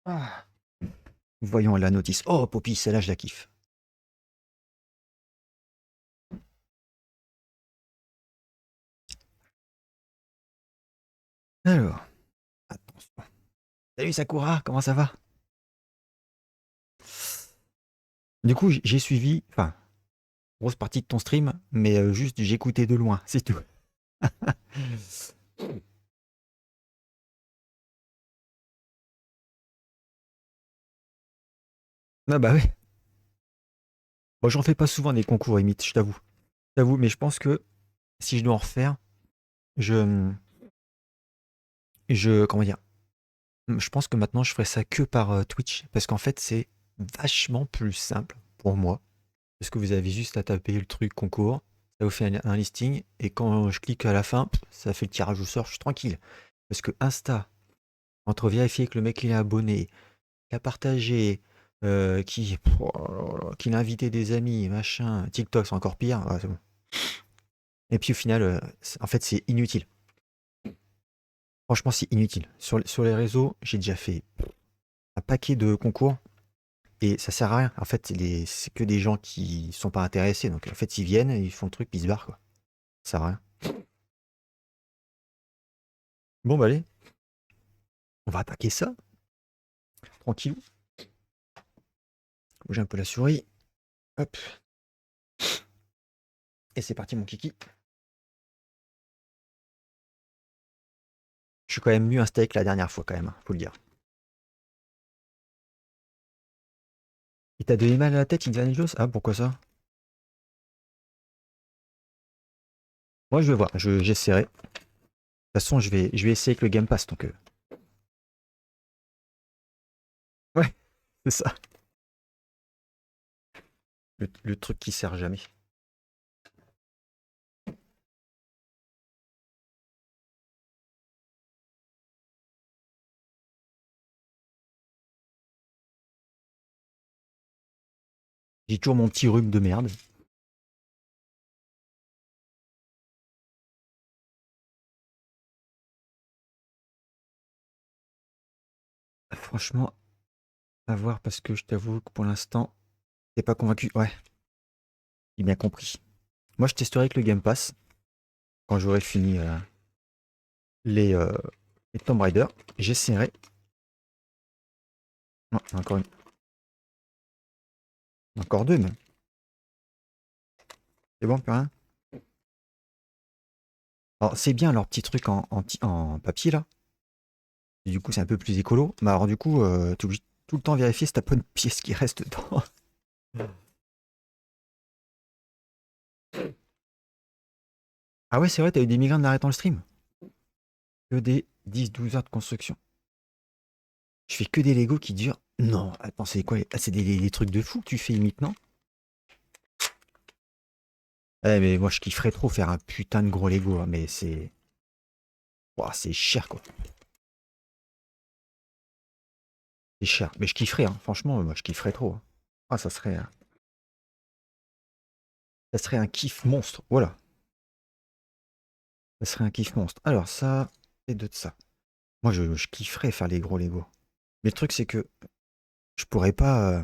Ah. Voyons la notice. Oh, Poppy, celle-là, je la kiffe. Alors, attention. Salut Sakura, comment ça va? Du coup, j'ai suivi, enfin, grosse partie de ton stream, mais juste j'écoutais de loin, c'est tout. Ah bah oui. Bon, j'en fais pas souvent des concours limite, je t'avoue. Je t'avoue, mais je pense que si je dois en refaire, je, comment dire, je pense que maintenant je ferai ça que par Twitch, parce qu'en fait c'est vachement plus simple pour moi, parce que vous avez juste à taper le truc concours, ça vous fait un listing, et quand je clique à la fin, ça fait le tirage au sort, je suis tranquille. Parce que Insta, entre vérifier que le mec il est abonné, qu'il a partagé, qu'il a invité des amis, machin, TikTok c'est encore pire, ouais, c'est bon. Et puis au final, en fait c'est inutile. Franchement c'est inutile. Sur les réseaux, j'ai déjà fait un paquet de concours. Et ça sert à rien. En fait, c'est que des gens qui sont pas intéressés. Donc, en fait, ils viennent, ils font le truc, puis ils se barrent, quoi. Ça sert à rien. Bon, bah, allez, on va attaquer ça. Tranquillou. Bouger un peu la souris. Hop. Et c'est parti, mon kiki. Je suis quand même mieux installé que la dernière fois, quand même, hein, faut le dire. Il t'a donné mal à la tête, Indiana Jones? Ah, pourquoi ça? Moi, je vais voir. J'essaierai. De toute façon, je vais essayer avec le Game Pass. Donc, ouais, c'est ça. Le truc qui sert jamais. J'ai toujours mon petit rhume de merde. Franchement, à voir parce que je t'avoue que pour l'instant, t'es pas convaincu. Ouais, j'ai bien compris. Moi, je testerai avec le Game Pass quand j'aurai fini les, euh, les Tomb Raider. J'essaierai. Non, encore deux, même. C'est bon, plus rien. Alors, c'est bien leur petit truc en papier, là. Et du coup, c'est un peu plus écolo. Mais alors, du coup, t'es obligé de tout le temps vérifier si t'as pas une pièce qui reste dedans. Ah ouais, c'est vrai, t'as eu des migraines en arrêtant le stream. Que des 10-12 heures de construction. Je fais que des Lego qui durent. Non, attends, c'est quoi? Ah, c'est des trucs de fou que tu fais limite, non? Eh, mais moi, je kifferais trop faire un putain de gros Lego, hein, mais c'est. Ouah, c'est cher, quoi. C'est cher. Mais je kifferais, hein. Franchement, moi, je kifferais trop, hein. Ah, ça serait un kiff monstre. Voilà. Ça serait un kiff monstre. Alors, ça, et de ça. Moi, je kifferais faire les gros Lego. Mais le truc, c'est que je pourrais pas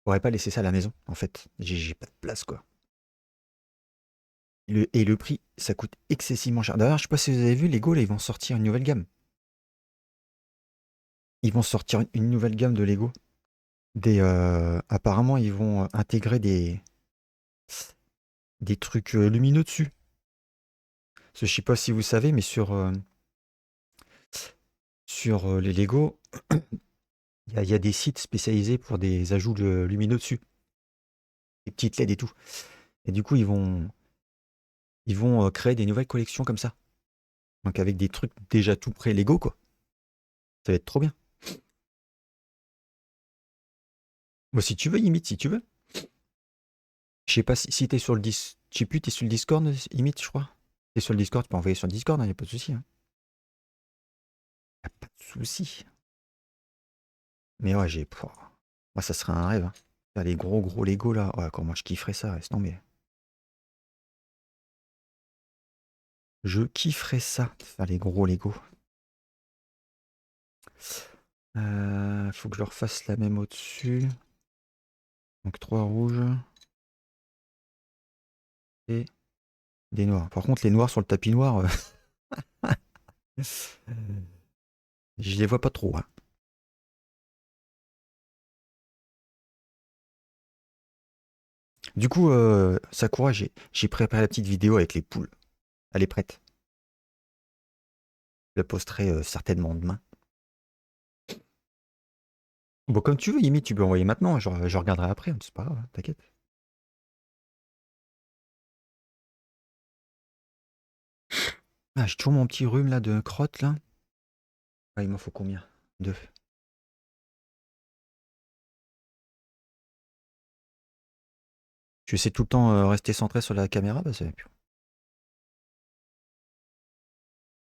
laisser ça à la maison, en fait. J'ai pas de place, quoi. Et le prix, ça coûte excessivement cher. D'ailleurs, je sais pas si vous avez vu, Lego, là, ils vont sortir une nouvelle gamme. Ils vont sortir une nouvelle gamme de Lego. Apparemment, ils vont intégrer des trucs lumineux dessus. Parce que je sais pas si vous savez, mais sur les Lego, il y a des sites spécialisés pour des ajouts lumineux dessus. Des petites LED et tout. Et du coup, ils vont créer des nouvelles collections comme ça. Donc avec des trucs déjà tout prêts Lego, quoi. Ça va être trop bien. Moi, si tu veux, limite, si tu veux. Je sais pas si t'es sur le Dis... Je sais plus, t'es sur le Discord, limite, je crois. T'es sur le Discord, tu peux envoyer sur le Discord, y a pas de souci, hein. Y a pas de souci. Mais ouais, moi, ça serait un rêve, hein. Faire les gros gros Lego là. Ouais, comment je kifferais ça, reste non mais. Je kifferais ça, faire les gros Lego. Faut que je leur fasse la même au-dessus. Donc 3 rouges et des noirs. Par contre, les noirs sur le tapis noir, je les vois pas trop, hein. Du coup, Sakura, j'ai préparé la petite vidéo avec les poules. Elle est prête. Je la posterai certainement demain. Bon, comme tu veux, Yimi, tu peux envoyer maintenant. Je regarderai après, c'est pas grave, hein, t'inquiète. Ah, j'ai toujours mon petit rhume là de crotte là. Ah, il m'en faut combien? Deux. Je vais essayer tout le temps rester centré sur la caméra. Bah,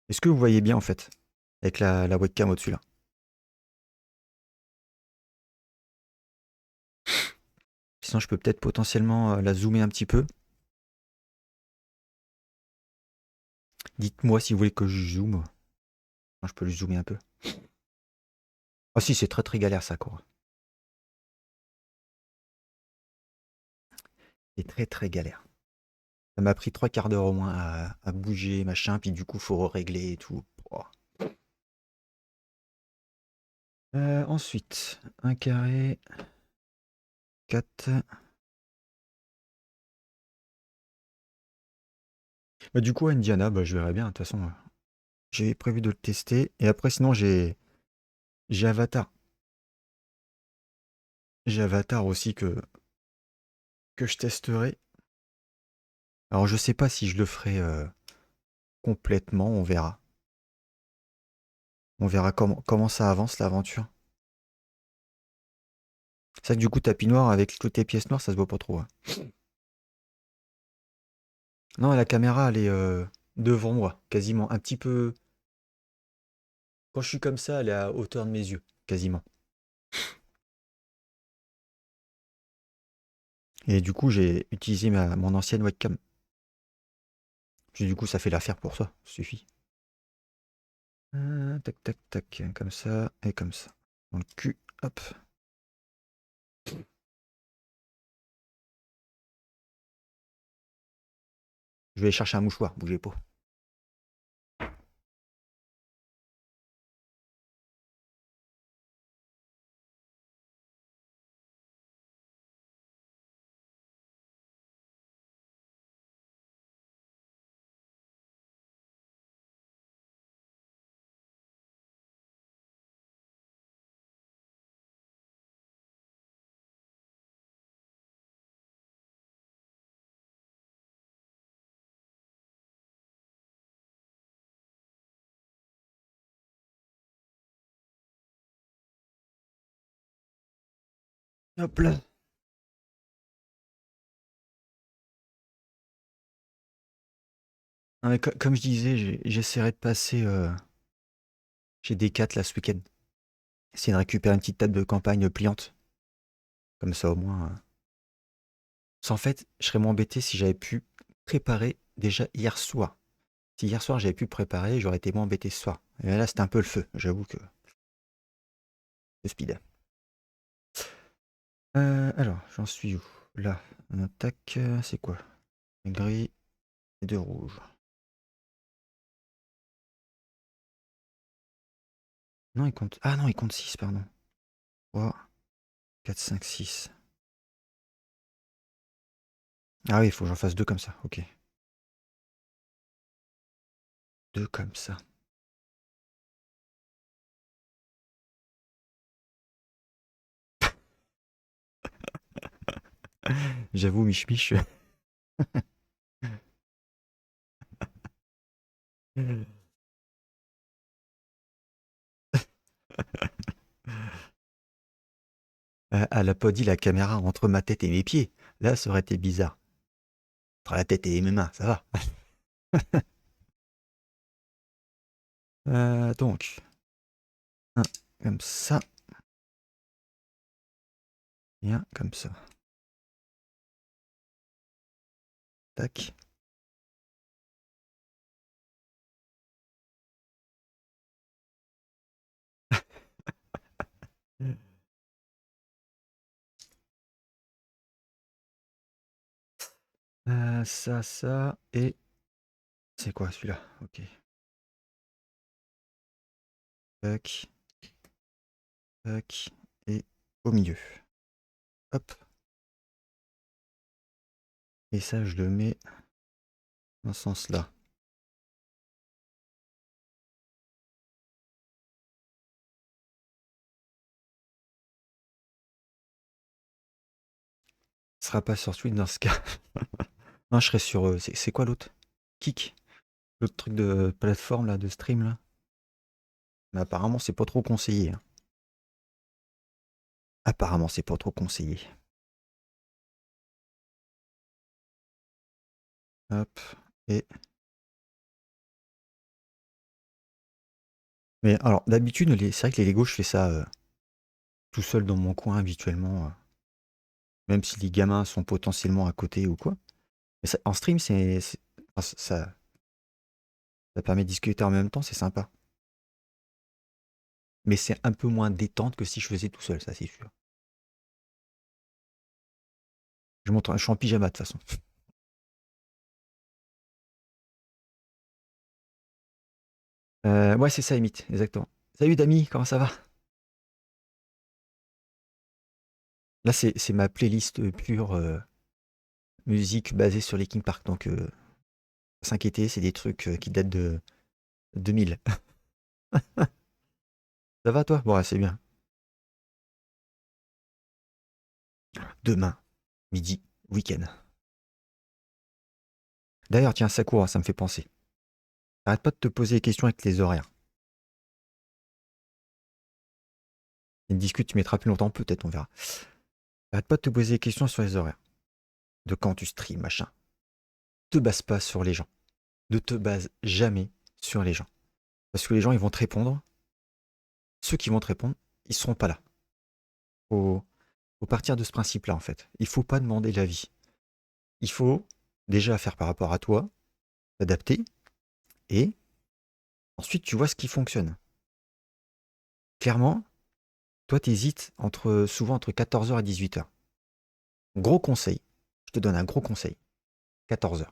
est-ce que vous voyez bien en fait? Avec la webcam au-dessus là. Sinon, je peux peut-être potentiellement la zoomer un petit peu. Dites-moi si vous voulez que je zoome. Moi, je peux le zoomer un peu. Ah si, c'est très très galère ça, quoi. C'est très très galère. Ça m'a pris 3 quarts d'heure au moins à bouger, machin, puis du coup, faut régler et tout. Oh. Ensuite, un carré, 4. Bah, du coup, Indiana, bah, je verrai bien. De toute façon, j'ai prévu de le tester. Et après, sinon, j'ai Avatar. J'ai Avatar aussi que je testerai. Alors, je sais pas si je le ferai complètement, on verra. On verra comment ça avance l'aventure. C'est vrai que du coup, tapis noir avec toutes les pièces noires, ça se voit pas trop, hein. Non, la caméra, elle est devant moi, quasiment. Un petit peu. Quand je suis comme ça, elle est à hauteur de mes yeux, quasiment. Et du coup, j'ai utilisé mon ancienne webcam. Puis du coup, ça fait l'affaire pour ça, ça suffit. Tac, tac, tac, comme ça et comme ça. Dans le cul, hop. Je vais aller chercher un mouchoir, bougez pas. Hop là. Non, mais comme je disais, j'essaierai de passer chez D4 là ce week-end. Essayer de récupérer une petite table de campagne pliante. Comme ça au moins. En fait, je serais moins embêté si j'avais pu préparer déjà hier soir. Si hier soir j'avais pu préparer, j'aurais été moins embêté ce soir. Et là, c'était un peu le feu. J'avoue que le speed. Alors, j'en suis où? Là, on attaque. C'est quoi? Gris et deux rouges. Non, il compte. Ah non, il compte 6, pardon. 3, 4, 5, 6. Ah oui, il faut que j'en fasse deux comme ça. Ok. Deux comme ça. J'avoue, Mich Mich. Elle a pas dit la caméra entre ma tête et mes pieds. Là, ça aurait été bizarre. Entre la tête et mes mains, ça va. Donc, un comme ça. Et un comme ça. Tac. Ça et c'est quoi celui-là? OK. Tac, tac et au milieu. Hop et ça je le mets dans ce sens-là. Ce sera pas sur Twitch dans ce cas. Non, je serai sur, c'est quoi l'autre? Kick? L'autre truc de plateforme là, de stream là? Mais apparemment c'est pas trop conseillé, hein. Apparemment c'est pas trop conseillé. Hop et mais alors d'habitude c'est vrai que les Lego je fais ça, tout seul dans mon coin habituellement, même si les gamins sont potentiellement à côté ou quoi. Mais ça en stream enfin, ça permet de discuter en même temps, c'est sympa. Mais c'est un peu moins détente que si je faisais tout seul, ça c'est sûr. Je suis en pyjama de toute façon. Ouais, c'est ça, imite, exactement. Salut Dami, comment ça va? Là, c'est ma playlist pure musique basée sur les King Park. Donc, faut s'inquiéter, c'est des trucs qui datent de 2000. Ça va toi? Bon, ouais, c'est bien. Demain, midi, week-end. D'ailleurs, tiens, Sakura, ça me fait penser. Arrête pas de te poser des questions avec les horaires. Une discute, tu mettras plus longtemps, peut-être, on verra. Arrête pas de te poser des questions sur les horaires. De quand tu stream, machin. Te base pas sur les gens. Ne te base jamais sur les gens. Parce que les gens, ils vont te répondre. Ceux qui vont te répondre, ils seront pas là. Faut, faut partir de ce principe-là, en fait. Il faut pas demander l'avis. Il faut déjà faire par rapport à toi, t'adapter, et ensuite tu vois ce qui fonctionne. Clairement, toi t'hésites souvent entre 14h et 18h. Gros conseil, je te donne un gros conseil, 14h.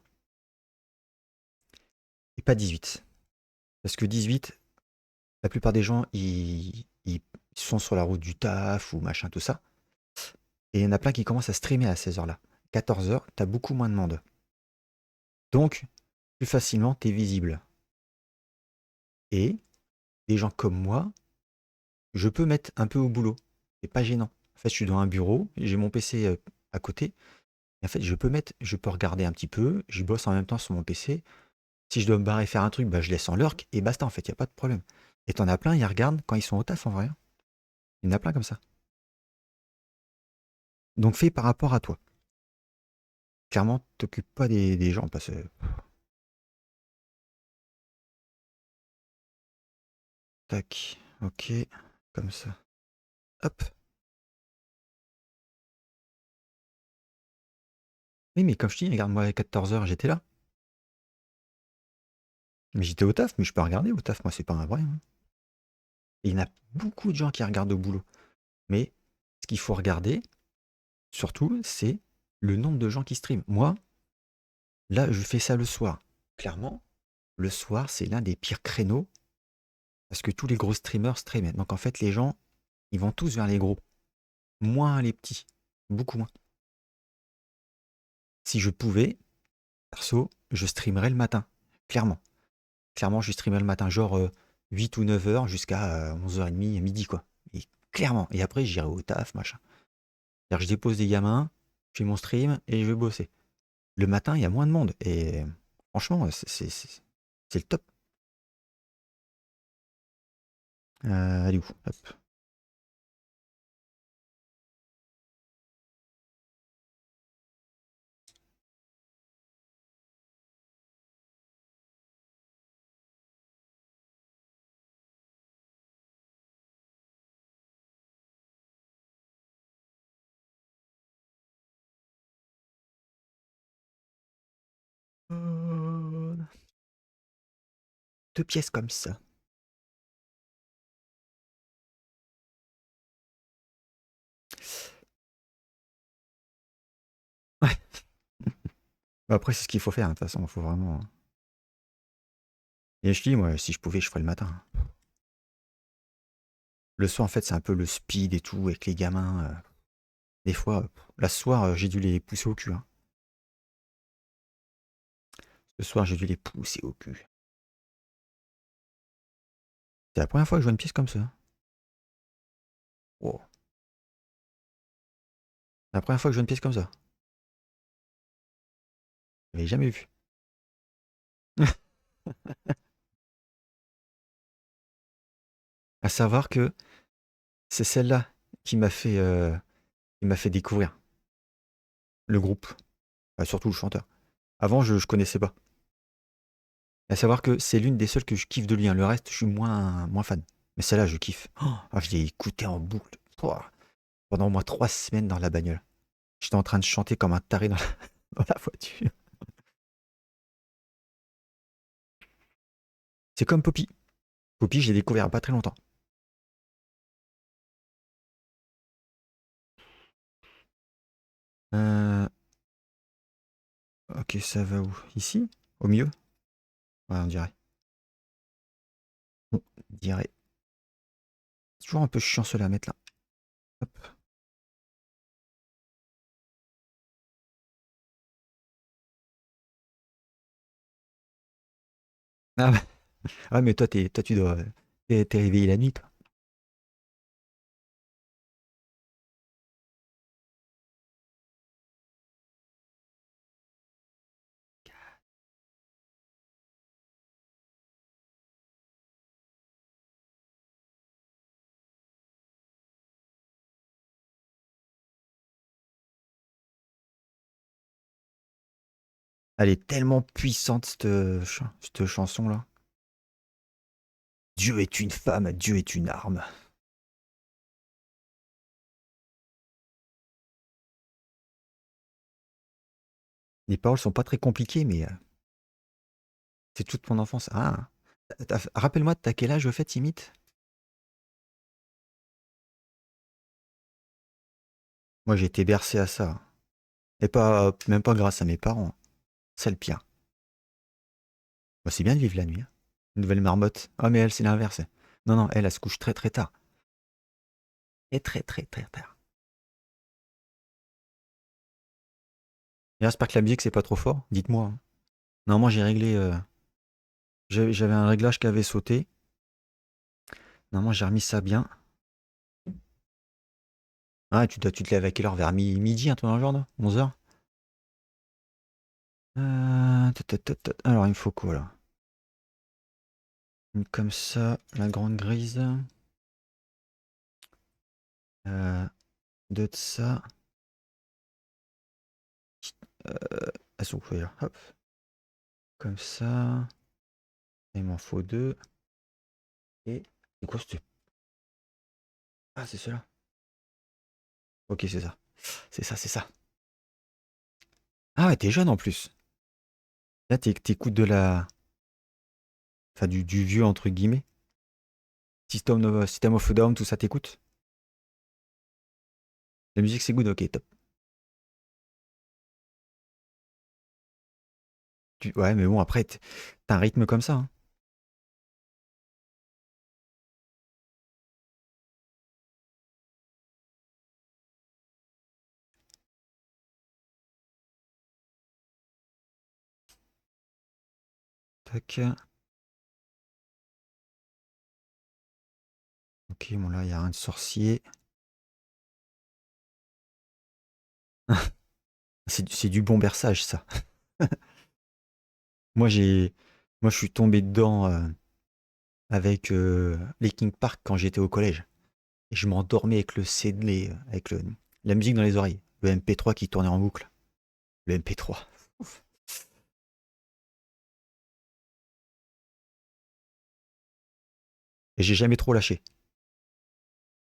Et pas 18. Parce que 18, la plupart des gens, ils sont sur la route du taf ou machin, tout ça. Et il y en a plein qui commencent à streamer à ces heures-là. 14h, t'as beaucoup moins de monde. Donc, plus facilement, t'es visible. Et des gens comme moi, je peux mettre un peu au boulot. C'est pas gênant. En fait, je suis dans un bureau, j'ai mon PC à côté. Et en fait, je peux regarder un petit peu, je bosse en même temps sur mon PC. Si je dois me barrer faire un truc, bah, je laisse en lurk et basta, en fait, il n'y a pas de problème. Et t'en as plein, ils regardent quand ils sont au taf en vrai, hein. Il y en a plein comme ça. Donc fais par rapport à toi. Clairement, t'occupes pas des gens parce que. Tac, ok, comme ça. Hop. Oui, mais comme je dis, regarde-moi à 14h, j'étais là. Mais j'étais au taf, mais je peux regarder au taf, moi, c'est pas un vrai, hein. Et il y en a beaucoup de gens qui regardent au boulot. Mais ce qu'il faut regarder, surtout, c'est le nombre de gens qui streament. Moi, là, je fais ça le soir. Clairement, le soir, c'est l'un des pires créneaux parce que tous les gros streamers streament. Donc en fait, les gens, ils vont tous vers les gros, moins les petits, beaucoup moins. Si je pouvais, perso, je streamerais le matin, clairement. Clairement, je streamerais le matin, genre 8 ou 9 heures jusqu'à 11h30, midi, quoi. Et clairement. Et après, j'irai au taf, machin. C'est-à-dire, je dépose des gamins, je fais mon stream et je vais bosser. Le matin, il y a moins de monde. Et franchement, c'est le top. Allez où? Hop. Deux pièces comme ça. Ouais. Bah, après, c'est ce qu'il faut faire, hein, de toute façon, il faut vraiment. Et je dis, moi, si je pouvais, je ferais le matin. Le soir, en fait, c'est un peu le speed et tout, avec les gamins. Des fois, la soir, j'ai dû les pousser au cul, hein. Ce soir, j'ai dû les pousser au cul. C'est la première fois que je vois une pièce comme ça. Wow. La première fois que je vois une pièce comme ça. Je l'avais jamais vu. À savoir que c'est celle-là qui m'a fait découvrir le groupe. Enfin, surtout le chanteur. Avant, je connaissais pas. À savoir que c'est l'une des seules que je kiffe de lui, hein. Le reste, je suis moins fan. Mais celle-là, je kiffe. Oh, ah, je l'ai écoutée en boucle. Pouah. Pendant au moins 3 semaines dans la bagnole. J'étais en train de chanter comme un taré dans dans la voiture. C'est comme Poppy. Poppy, j'ai découvert il y a pas très longtemps. Euh, ok, ça va où? Ici? Au milieu? Ouais, on dirait. On dirait. C'est toujours un peu chiant cela à mettre là. Hop. Ah, bah. Ah, mais toi, toi tu dois. T'es réveillé la nuit, toi. Elle est tellement puissante, cette chanson-là. Dieu est une femme, Dieu est une arme. Les paroles sont pas très compliquées, mais c'est toute mon enfance. Ah, rappelle-moi, t'as quel âge au fait, imite? Moi, j'ai été bercé à ça. Et pas, même pas grâce à mes parents. C'est le pire. Bah, c'est bien de vivre la nuit, hein. Une nouvelle marmotte. Ah, mais elle, c'est l'inverse. Non, non, elle se couche très très tard. Et très très très tard. Et j'espère que la musique, c'est pas trop fort. Dites-moi, hein. Normalement, j'ai réglé. J'avais un réglage qui avait sauté. Normalement, j'ai remis ça bien. Ah, tu te lèves à quelle heure? Vers midi, un truc dans le genre, non? 11h? Alors, il me faut quoi là? Une comme ça, la grande grise. Euh, Deux de ça. Elles sont où là? Hop. Comme ça. Il m'en faut deux. Et. C'est quoi ce. Ah, c'est cela. Ok, c'est ça. C'est ça, c'est ça. Ah ouais, t'es jeune en plus. Là, t'écoutes de la. Enfin, du vieux entre guillemets. System of a Down, tout ça, t'écoutes? La musique, c'est good, ok, top. Ouais, mais bon, après, t'as un rythme comme ça, hein. Tac. Ok, bon, là, il n'y a rien de sorcier. C'est du bon berçage, ça. Moi, j'ai, Moi, je suis tombé dedans avec Linkin Park quand j'étais au collège. Et je m'endormais avec le CD, avec la musique dans les oreilles. Le MP3 qui tournait en boucle. Le MP3. Ouf. Et j'ai jamais trop lâché.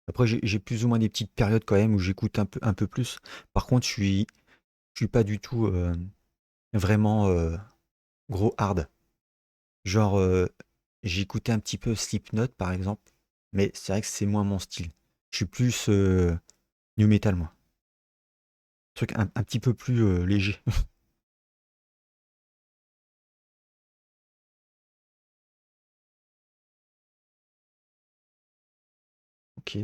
Après, j'ai plus ou moins des petites périodes quand même où j'écoute un peu plus. Par contre, je suis pas du tout vraiment gros hard. Genre, j'écoutais un petit peu Slipknot par exemple, mais c'est vrai que c'est moins mon style. Je suis plus new metal, moi. Truc un petit peu plus léger. Ok.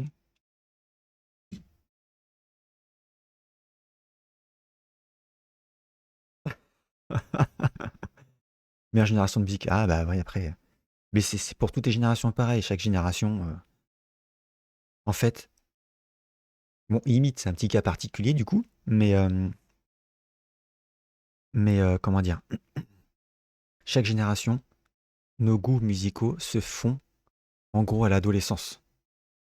Meilleure génération de musique. Ah bah oui, après. Mais c'est pour toutes les générations pareil. Chaque génération, en fait, bon, limite, c'est un petit cas particulier du coup, mais comment dire, chaque génération, nos goûts musicaux se font en gros à l'adolescence.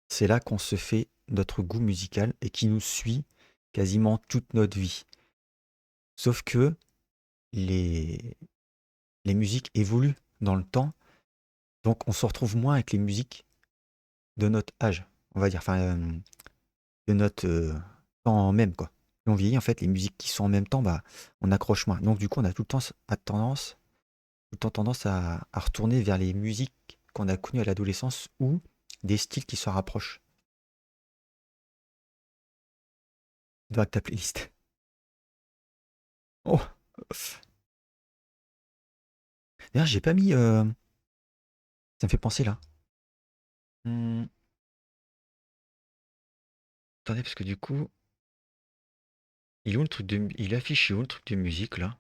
C'est là qu'on se fait notre goût musical et qui nous suit quasiment toute notre vie. Sauf que les, les musiques évoluent dans le temps, donc on se retrouve moins avec les musiques de notre âge, on va dire, enfin, de notre temps même, quoi. Plus on vieillit, en fait, les musiques qui sont en même temps, bah, on accroche moins. Donc, du coup, on a tout le temps tout le temps tendance à retourner vers les musiques qu'on a connues à l'adolescence ou des styles qui se rapprochent de ta playlist. Oh! D'ailleurs, j'ai pas mis. Ça me fait penser là. Hmm, attendez, parce que du coup, il est où le truc de. Il affiche où le truc de musique là?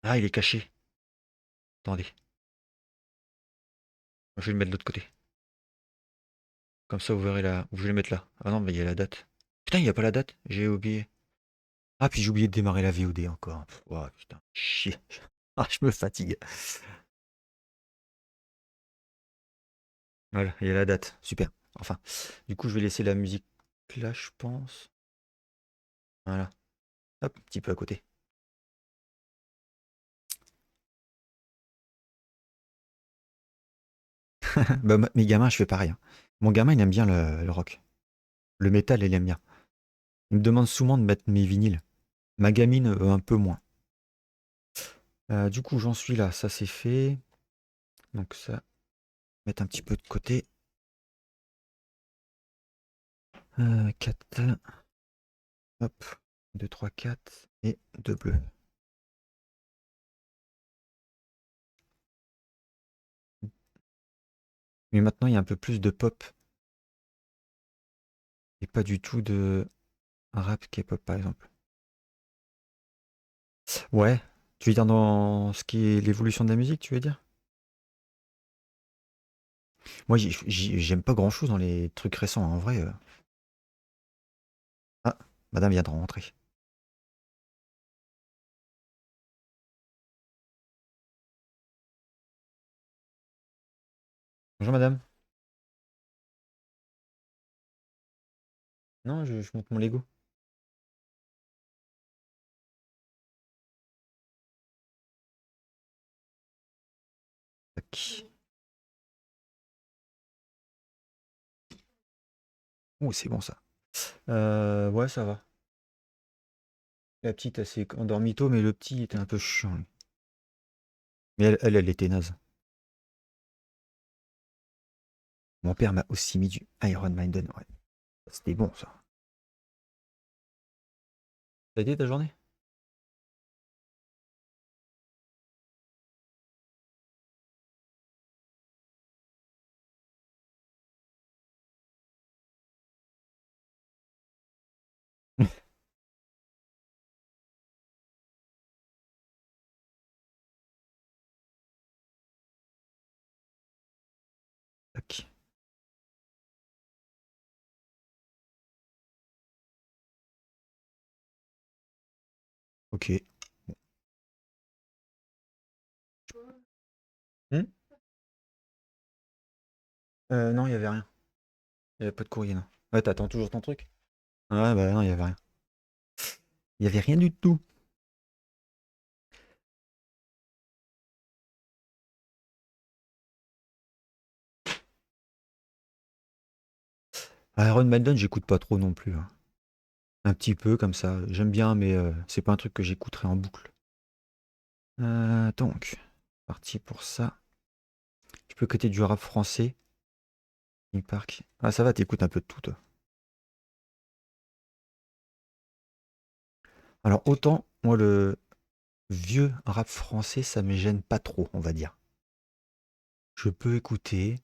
Ah, il est caché. Attendez, je vais le mettre de l'autre côté. Comme ça, vous verrez là. Je vais le mettre là. Ah non, mais il y a la date. Putain, il n'y a pas la date. J'ai oublié. Ah, puis j'ai oublié de démarrer la VOD encore. Oh, putain, chier. Ah, je me fatigue. Voilà, il y a la date. Super. Enfin, du coup, je vais laisser la musique là, je pense. Voilà. Hop, un petit peu à côté. Bah, mes gamins, je fais pareil, hein. Mon gamin, il aime bien le rock. Le métal, il aime bien. Il me demande souvent de mettre mes vinyles. Ma gamine, un peu moins. Du coup, j'en suis là. Ça, c'est fait. Donc ça, mettre un petit peu de côté. 4. Hop. 2, 3, 4. Et 2 bleus. Mais maintenant, il y a un peu plus de pop. Et pas du tout de rap K-pop, par exemple. Ouais. Tu veux dire dans ce qui est l'évolution de la musique, tu veux dire? Moi, j'aime pas grand-chose dans les trucs récents, hein, en vrai. Ah, madame vient de rentrer. Bonjour, madame. Non, je monte mon Lego. Tac. Ouh, c'est bon, ça. Ouais, ça va. La petite, elle s'est endormie tôt, mais le petit était un peu chiant, lui. Mais elle était naze. Mon père m'a aussi mis du Iron Maiden, ouais. C'était bon, ça. Ça a été ta journée? Tac. Ok. Hmm. Non, il y avait rien. Il y avait pas de courrier, non. Ouais, t'attends toujours ton truc? Ouais, bah non, il y avait rien. Il y avait rien du tout. Iron Maiden, j'écoute pas trop non plus, hein. Un petit peu comme ça. J'aime bien, mais c'est pas un truc que j'écouterai en boucle. Donc, parti pour ça. Tu peux côté du rap français. Linkin Park. Ah, ça va, t'écoutes un peu de tout, toi. Alors autant, moi, le vieux rap français, ça me gêne pas trop, on va dire. Je peux écouter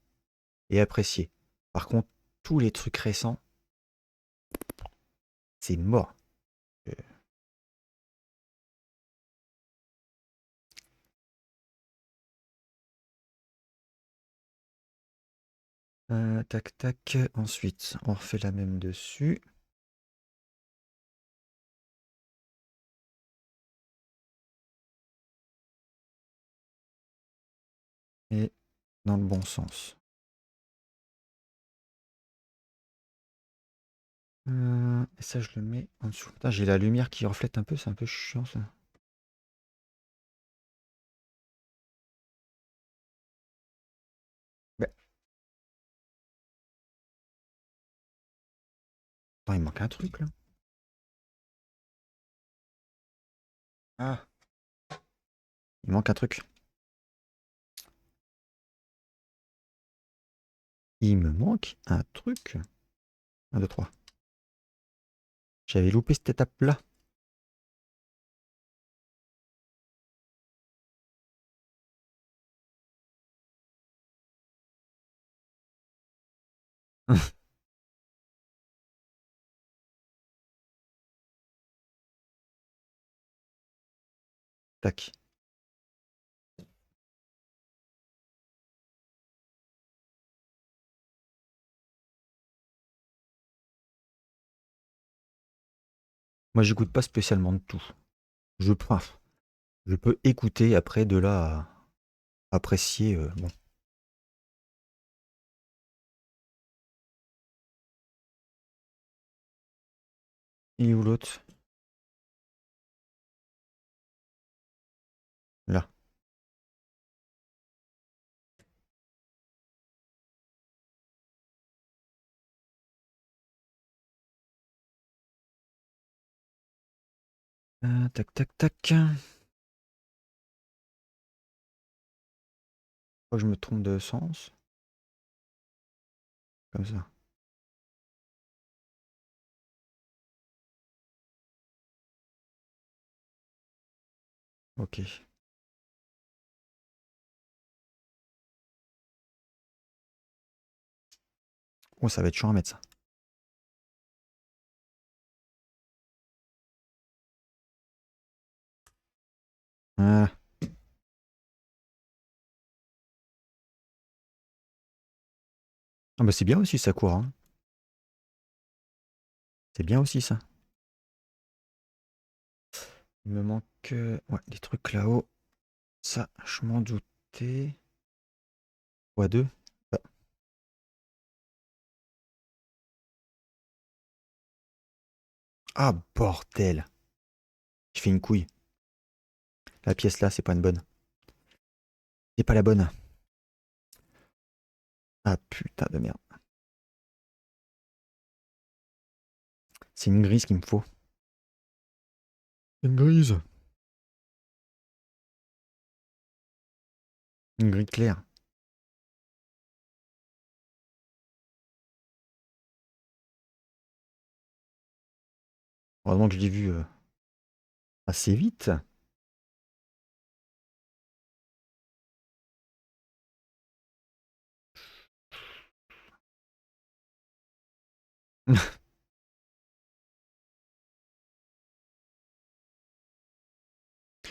et apprécier. Par contre, tous les trucs récents, c'est mort. Tac, tac. Ensuite, on refait la même dessus. Et dans le bon sens. Et ça, je le mets en dessous. Putain, j'ai la lumière qui reflète un peu, c'est un peu chiant ça. Bah, attends, il manque un truc là. Ah, il manque un truc. Il me manque un truc. 1, 2, 3. J'avais loupé cette étape-là. Tac. Moi, j'écoute pas spécialement de tout. Enfin, je peux écouter après de là à apprécier. Bon. Il est où l'autre? Là. Tac, tac, tac. Je crois que je me trompe de sens. Comme ça. Ok. Oh, ça va être chiant à mettre ça. Voilà. Ah bah c'est bien aussi ça court. Hein. C'est bien aussi ça. Il me manque ouais, des trucs là-haut. Ça, je m'en doutais. x2. Bah. Ah bordel. Je fais une couille. La pièce là, c'est pas une bonne. C'est pas la bonne. Ah putain de merde. C'est une grise qu'il me faut. Une grise. Une grise claire. Heureusement que je l'ai vu assez vite.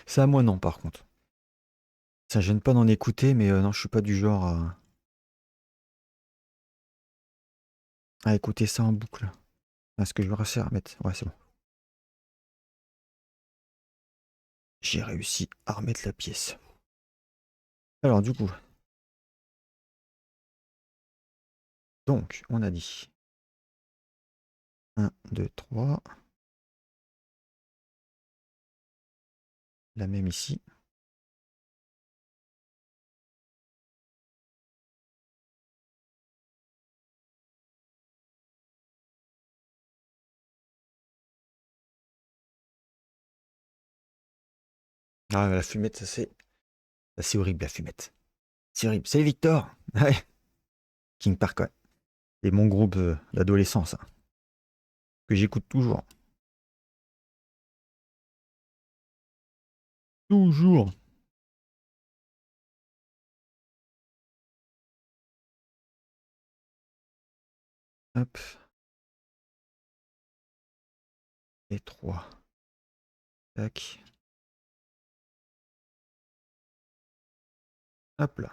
Ça, moi non, par contre. Ça gêne pas d'en écouter, mais non, je suis pas du genre à écouter ça en boucle. Est-ce que je vais réussir à mettre? Ouais, c'est bon. J'ai réussi à remettre la pièce. Alors, du coup, donc, on a dit 1, 2, 3. La même ici. Ah, la fumette, ça c'est horrible, la fumette. C'est horrible. Salut Victor! Ouais, King Park, ouais. Et mon groupe d'adolescence, hein, que j'écoute toujours. Toujours. Hop. Et 3. Tac. Hop là.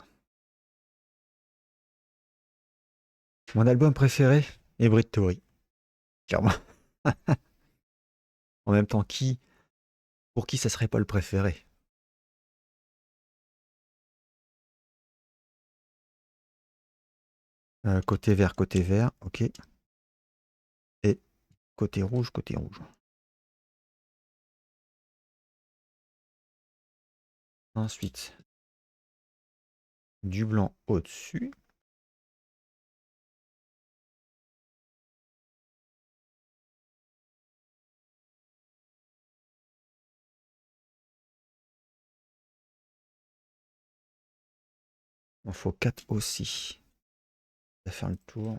Mon album préféré, Hybrid Theory. Clairement. En même temps, pour qui ça serait pas le préféré? Côté vert, ok. Et côté rouge, côté rouge. Ensuite, du blanc au-dessus. Il en faut 4 aussi. Ça va faire le tour.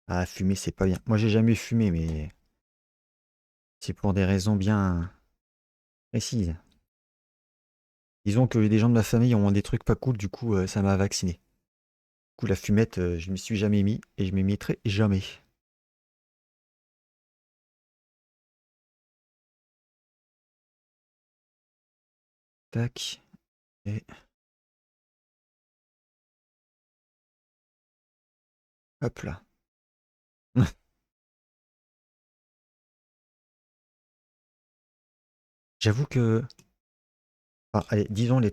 Ah, fumer, c'est pas bien. Moi, j'ai jamais fumé, mais c'est pour des raisons bien précises. Disons que des gens de ma famille ont des trucs pas cool, du coup, ça m'a vacciné. Du coup, la fumette, je m'y suis jamais mis et je m'y mettrai jamais. Tac. Et hop là. J'avoue que. Enfin, allez, disons les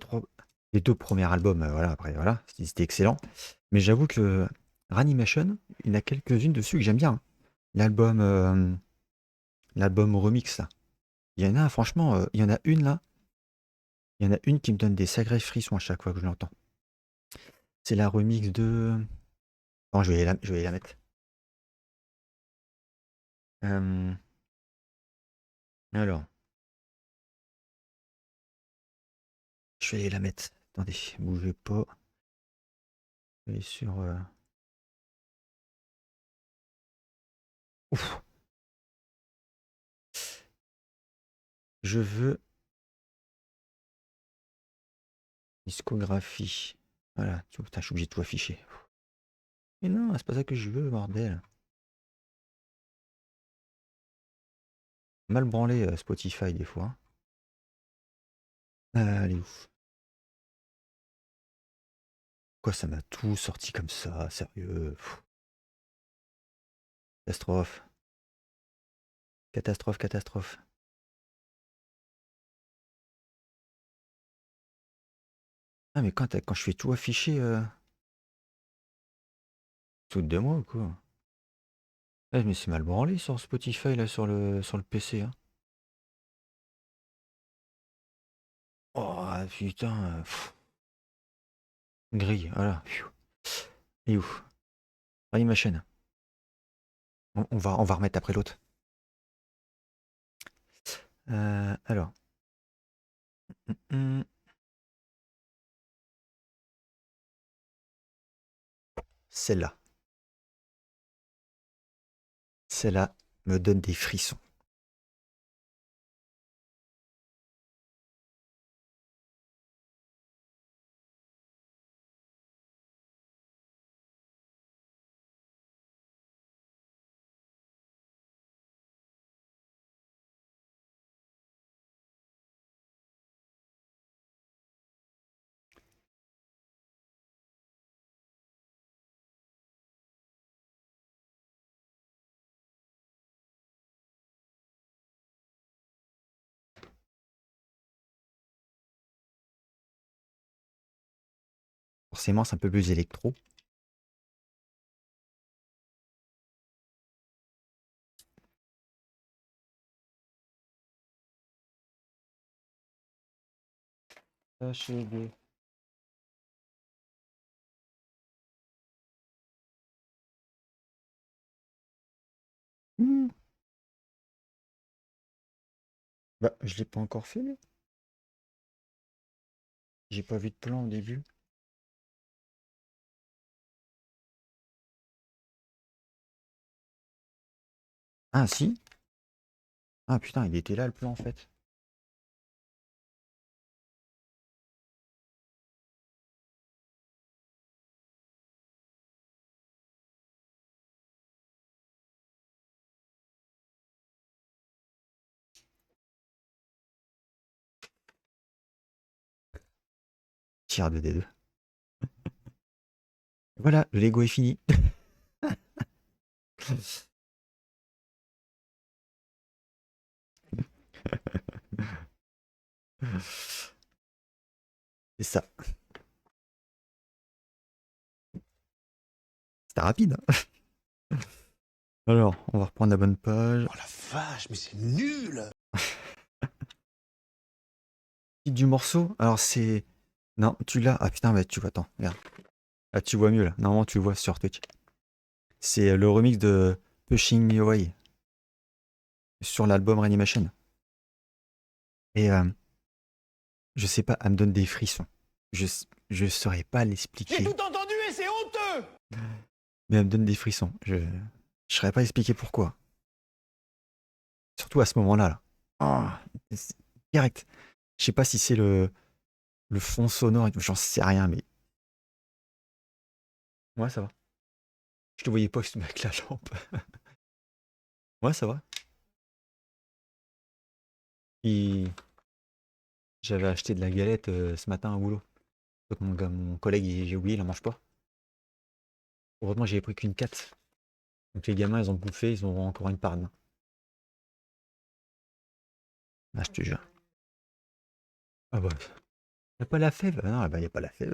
deux premiers albums, voilà, après, voilà, c'était excellent. Mais j'avoue que Reanimation, il y en a quelques-unes dessus que j'aime bien, hein. L'album l'album remix, là. Il y en a, franchement, il y en a une là. Il y en a une qui me donne des sacrés frissons à chaque fois que je l'entends. C'est la remix de. Non, je vais la mettre. Euh, alors, je vais la mettre. Attendez, bougez pas. Je vais sur. Ouf, je veux discographie. Voilà, putain, je suis obligé de tout afficher. Mais non, c'est pas ça que je veux, bordel. Mal branlé Spotify des fois. Allez, ouf. Quoi, ça m'a tout sorti comme ça, sérieux. Pff, catastrophe. Catastrophe, catastrophe. Ah, mais quand je fais tout afficher, tout de moi ou quoi? Ah, je me suis mal branlé sur Spotify, là, sur le PC, hein. Oh, putain. Grille, voilà. Pfiou. Et ouf. Allez, ma chaîne. On va remettre après l'autre. Alors. Hum, Celle-là. Celle-là me donne des frissons. Forcément, c'est un peu plus électro. HED. Hmm. Bah, je l'ai pas encore fait, lui. J'ai pas vu de plan au début. Ah, si. Ah putain, il était là le plan en fait. Tire de D2. Voilà, le Lego est fini. C'est ça. C'était rapide, hein. Alors, on va reprendre la bonne page. Oh la vache, mais c'est nul! Titre du morceau, alors c'est... Non, tu l'as. Ah putain, bah tu vois, attends, regarde. Ah, tu vois mieux là. Normalement, tu le vois sur Twitch. C'est le remix de Pushing Me Away sur l'album Reanimation. Et je sais pas, elle me donne des frissons. Je saurais pas J'ai l'expliquer, tout entendu et c'est honteux! mais elle me donne des frissons. Je saurais pas expliquer pourquoi. Surtout à ce moment-là. Là. Ah, c'est direct. Je sais pas si c'est le fond sonore, et tout, j'en sais rien, mais. Ouais, ça va. Je te voyais pas avec la lampe. Ouais, ça va. Et j'avais acheté de la galette ce matin au boulot. Donc mon collègue, j'ai oublié, il en mange pas. Heureusement, j'avais pris qu'une 4. Donc les gamins, ils ont bouffé, ils ont encore une part. Ah, je te jure. Ah bah, y a pas la fève. Ah non, bah, y a pas la fève.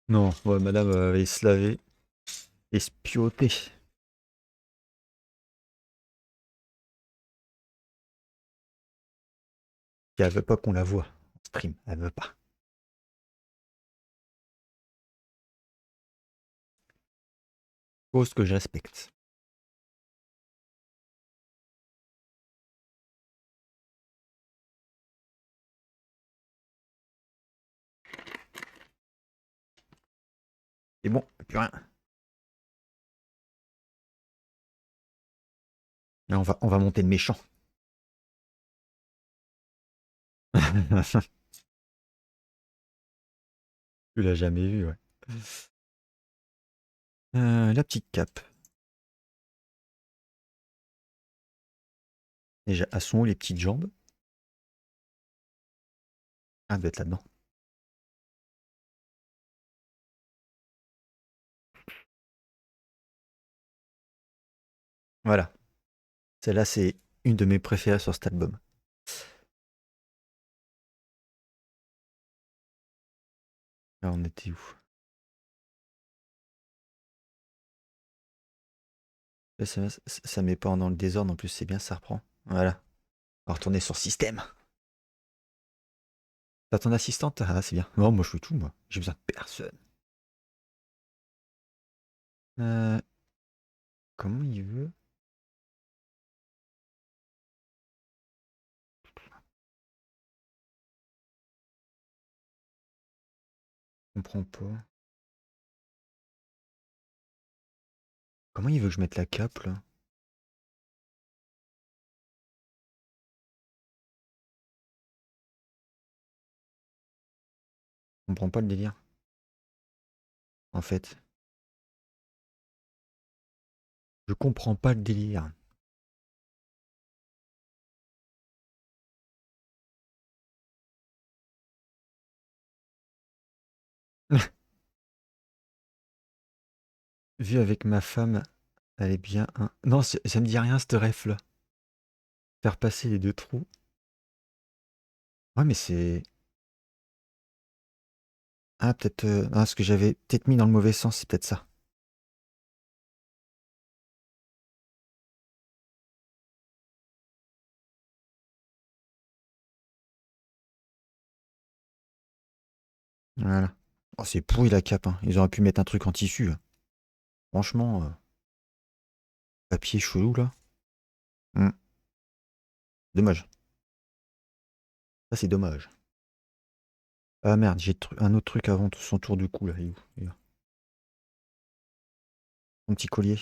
Non, ouais, madame avait se laver et se pioter. Elle veut pas qu'on la voie en stream. Elle veut pas. Cause que je respecte. Et bon, plus rien. Là, on va monter le méchant. Tu l'as jamais vu, ouais. La petite cape. Déjà, à son haut, les petites jambes. Ah, elle doit être là-dedans. Voilà. Celle-là, c'est une de mes préférées sur cet album. Là, on était où? Là, ça met pas dans le désordre, en plus, c'est bien, ça reprend. Voilà. On va retourner sur système. T'as ton assistante? Ah, c'est bien. Non, moi, je fais tout, moi. J'ai besoin de personne. Euh, comment il veut? Je comprends pas. Comment il veut que je mette la cape, là? Je comprends pas le délire. En fait. Je comprends pas le délire. Vu avec ma femme, elle est bien un... Non, ça me dit rien, ce ref là. Faire passer les deux trous. Ouais, mais c'est... Ah, peut-être... Ah, ce que j'avais peut-être mis dans le mauvais sens, c'est peut-être ça. Voilà. Oh, c'est pourri la cape, hein. Ils auraient pu mettre un truc en tissu, hein. Franchement... Papier chelou là. Hmm. Dommage. Ça c'est dommage. Ah merde, j'ai un autre truc avant son tour du cou là. Il est où? Il est là. Mon petit collier.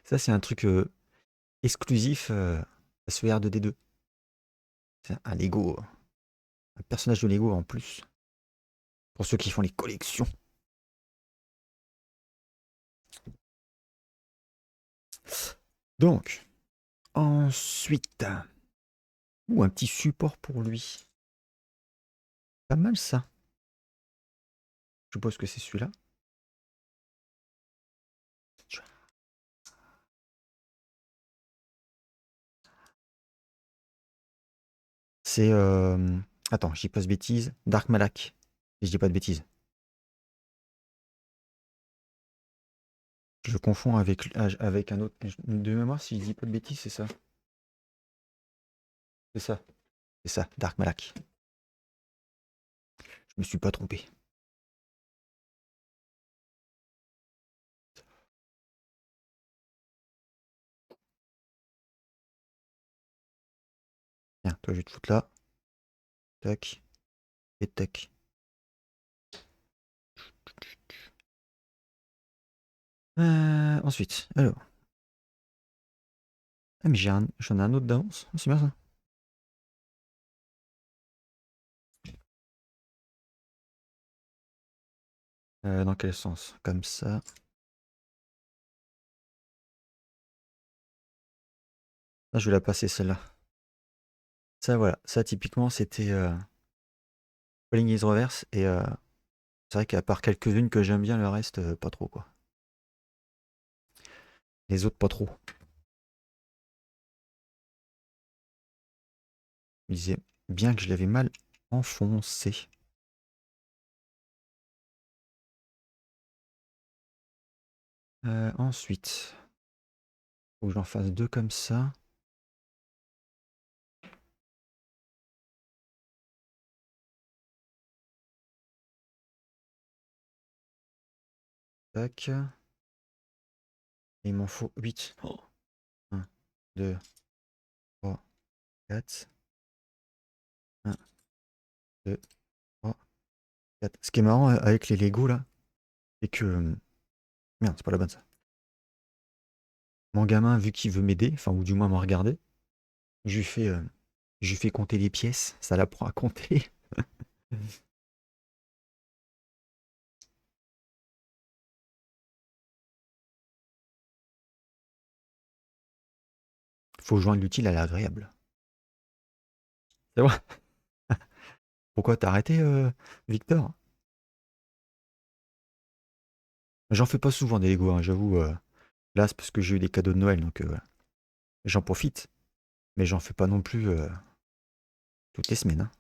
Ça c'est un truc exclusif à ce R2D2. C'est un Lego. Un personnage de Lego en plus. Pour ceux qui font les collections. Donc, ensuite. Ou un petit support pour lui. Pas mal ça. Je suppose que c'est celui-là. C'est... Attends, je dis pas de bêtises. Dark Malak. Si je dis pas de bêtises. Je le confonds avec un autre. De mémoire, si je dis pas de bêtises, c'est ça. C'est ça. C'est ça, Dark Malak. Je me suis pas trompé. Tiens, toi, je vais te foutre là. Tac. Et tac. Ensuite, alors. Ah, mais j'en ai un autre d'avance. C'est bien ça. Dans quel sens? Comme ça. Là, je vais la passer celle-là. Ça, voilà. Ça, typiquement, c'était Falling is Reverse. Et c'est vrai qu'à part quelques-unes que j'aime bien, le reste, pas trop, quoi. Les autres, pas trop. Je me disais bien que je l'avais mal enfoncé. Ensuite, faut que j'en fasse deux comme ça. Tac. Et il m'en faut 8. 1, 2, 3, 4. 1, 2, 3, 4. Ce qui est marrant avec les Lego là, c'est que. Merde, c'est pas la bonne ça. Mon gamin, vu qu'il veut m'aider, enfin, ou du moins me regarder, je lui fais, compter les pièces, ça l'apprend à compter. Faut joindre l'utile à l'agréable. C'est vrai. Pourquoi t'as arrêté, Victor? J'en fais pas souvent des Lego, hein, j'avoue. Là, c'est parce que j'ai eu des cadeaux de Noël, donc j'en profite. Mais j'en fais pas non plus toutes les semaines, hein.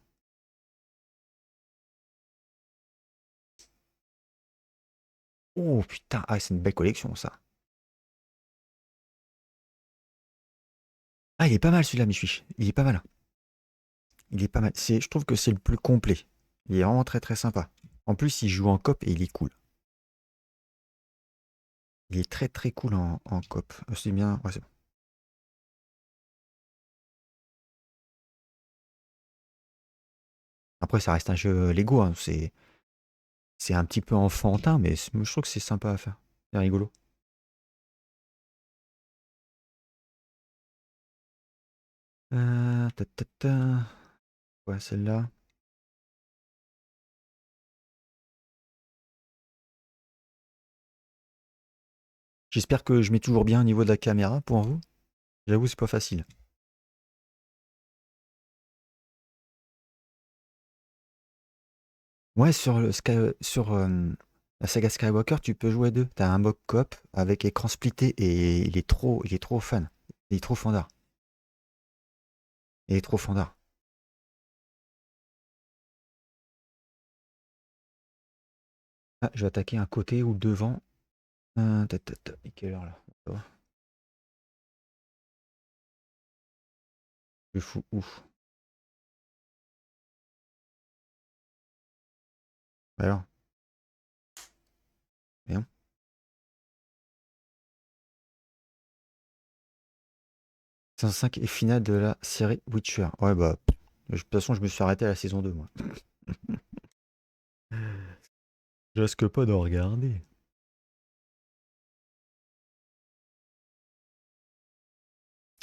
Oh putain, ah, c'est une belle collection ça. Ah, il est pas mal celui-là, Michuich. Il est pas mal. Il est pas mal. Je trouve que c'est le plus complet. Il est vraiment très très sympa. En plus, il joue en coop et il est cool. Il est très très cool en coop. C'est bien. Ouais, c'est bon. Après, ça reste un jeu Lego, hein. C'est un petit peu enfantin, mais je trouve que c'est sympa à faire. C'est rigolo. Ta, ta, ta. Ouais, celle-là. J'espère que je mets toujours bien au niveau de la caméra pour vous. J'avoue, c'est pas facile. Ouais, sur la saga Skywalker, tu peux jouer deux. T'as un mode coop avec écran splitté et il est trop fan. Il est trop fandard. Il est trop fandard. Ah, je vais attaquer un côté ou devant. Et quelle heure là? Ça va. Je fous où? Bah alors, bien. 505 et finale de la série Witcher. Ouais, bah, de toute façon, je me suis arrêté à la saison 2, moi. Je risque pas de regarder.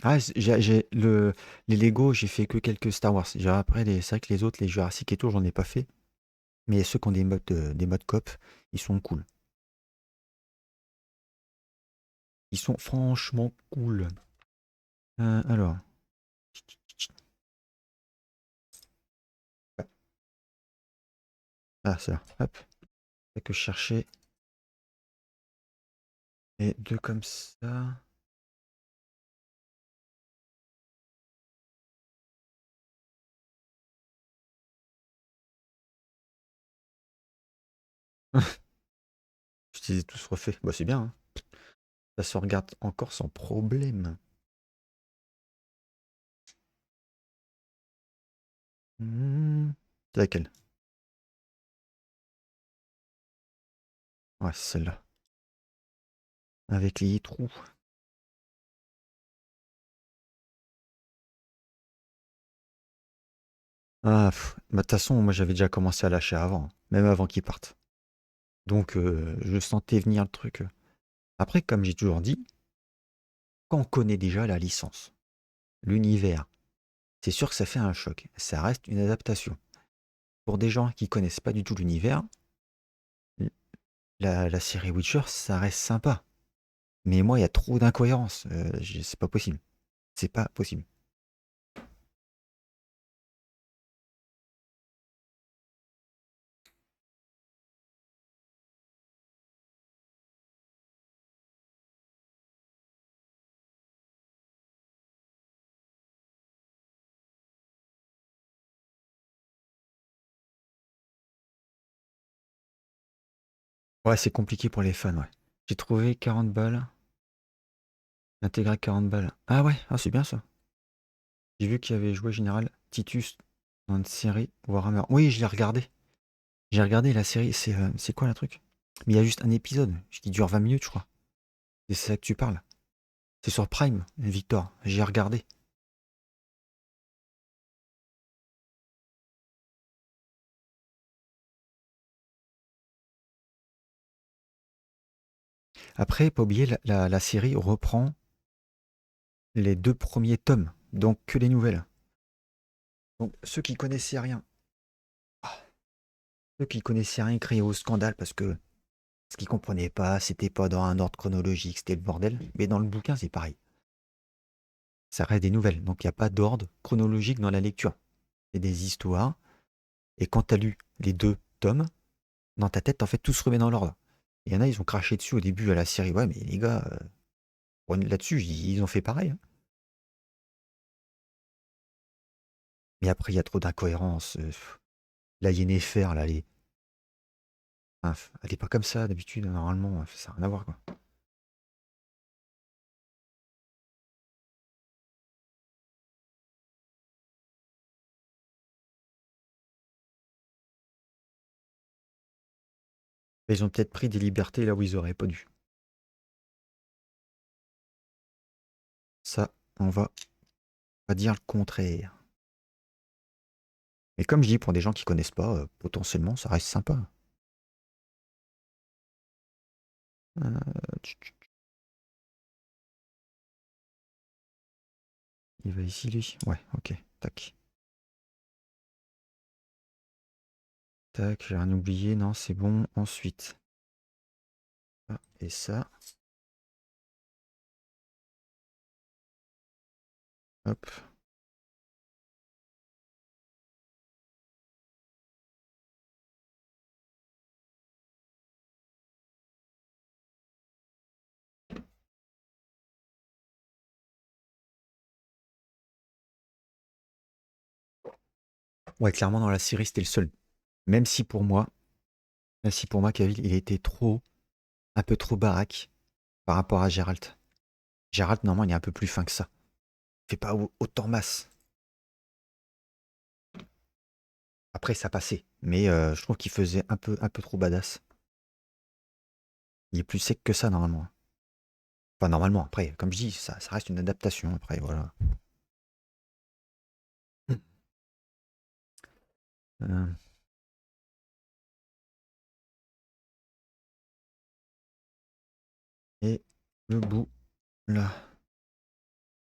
Ah, les Lego, j'ai fait que quelques Star Wars. Après, c'est vrai que les autres, les Jurassic et tout, j'en ai pas fait. Mais ceux qui ont des modes coop, ils sont cool. Ils sont franchement cool. Alors. Ah, c'est là. Hop. Fait que je cherchais. Et deux comme ça. Je les ai tous refaits. Bah, c'est bien, hein. Ça se regarde encore sans problème. C'est laquelle? Ouais, c'est celle-là. Avec les trous. Ah, bah, de toute façon, moi j'avais déjà commencé à lâcher avant, hein, même avant qu'ils partent. Donc, je sentais venir le truc. Après, comme j'ai toujours dit, quand on connaît déjà la licence, l'univers, c'est sûr que ça fait un choc. Ça reste une adaptation. Pour des gens qui connaissent pas du tout l'univers, la série Witcher, ça reste sympa. Mais moi, il y a trop d'incohérences. C'est pas possible. C'est pas possible. Ouais, c'est compliqué pour les fans, ouais. J'ai trouvé 40 balles. Intégral 40 balles. Ah ouais, ah, c'est bien ça. J'ai vu qu'il y avait joué Général Titus dans une série Warhammer. Oui, je l'ai regardé. J'ai regardé la série. C'est quoi le truc? Mais il y a juste un épisode qui dure 20 minutes, je crois. Et c'est ça que tu parles. C'est sur Prime, Victor. J'ai regardé. Après, pas oublier, la série reprend les deux premiers tomes. Donc que les nouvelles. Donc ceux qui connaissaient rien criaient au scandale parce que ce qu'ils comprenaient pas, c'était pas dans un ordre chronologique, c'était le bordel. Mais dans le bouquin, c'est pareil. Ça reste des nouvelles. Donc il n'y a pas d'ordre chronologique dans la lecture. C'est des histoires. Et quand tu as lu les deux tomes, dans ta tête, en fait, tout se remet dans l'ordre. Il y en a, ils ont craché dessus au début à la série. Ouais, mais les gars, là-dessus, ils ont fait pareil, hein. Mais après, il y a trop d'incohérences. La Yennefer, là, enfin, elle est pas comme ça d'habitude, normalement. Ça n'a rien à voir, quoi. Mais ils ont peut-être pris des libertés là où ils auraient pas dû. Ça, on va pas dire le contraire. Mais comme je dis, pour des gens qui connaissent pas, potentiellement, ça reste sympa. Euh, il va ici, lui. Ouais, ok. Tac. Tac, j'ai rien oublié. Non, c'est bon. Ensuite. Ah, et ça. Hop. Ouais, clairement, dans la série, c'était le seul. Même si pour moi, même si pour moi, Cavill, il était un peu trop baraque par rapport à Geralt. Geralt, normalement, il est un peu plus fin que ça. Il fait pas autant masse. Après, ça passait. Mais je trouve qu'il faisait un peu trop badass. Il est plus sec que ça, normalement. Enfin, normalement, après, comme je dis, ça reste une adaptation. Après, voilà. Euh, et le bout, là.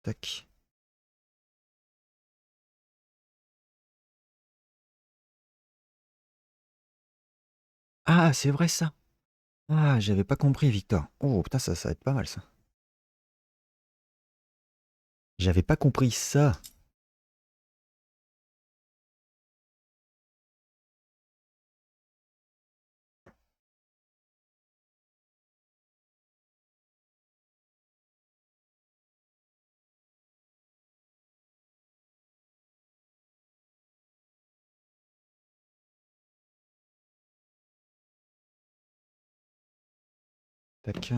Tac. Ah, c'est vrai ça. Ah, j'avais pas compris, Victor. Oh, putain, ça va être pas mal, ça. J'avais pas compris ça. Tac.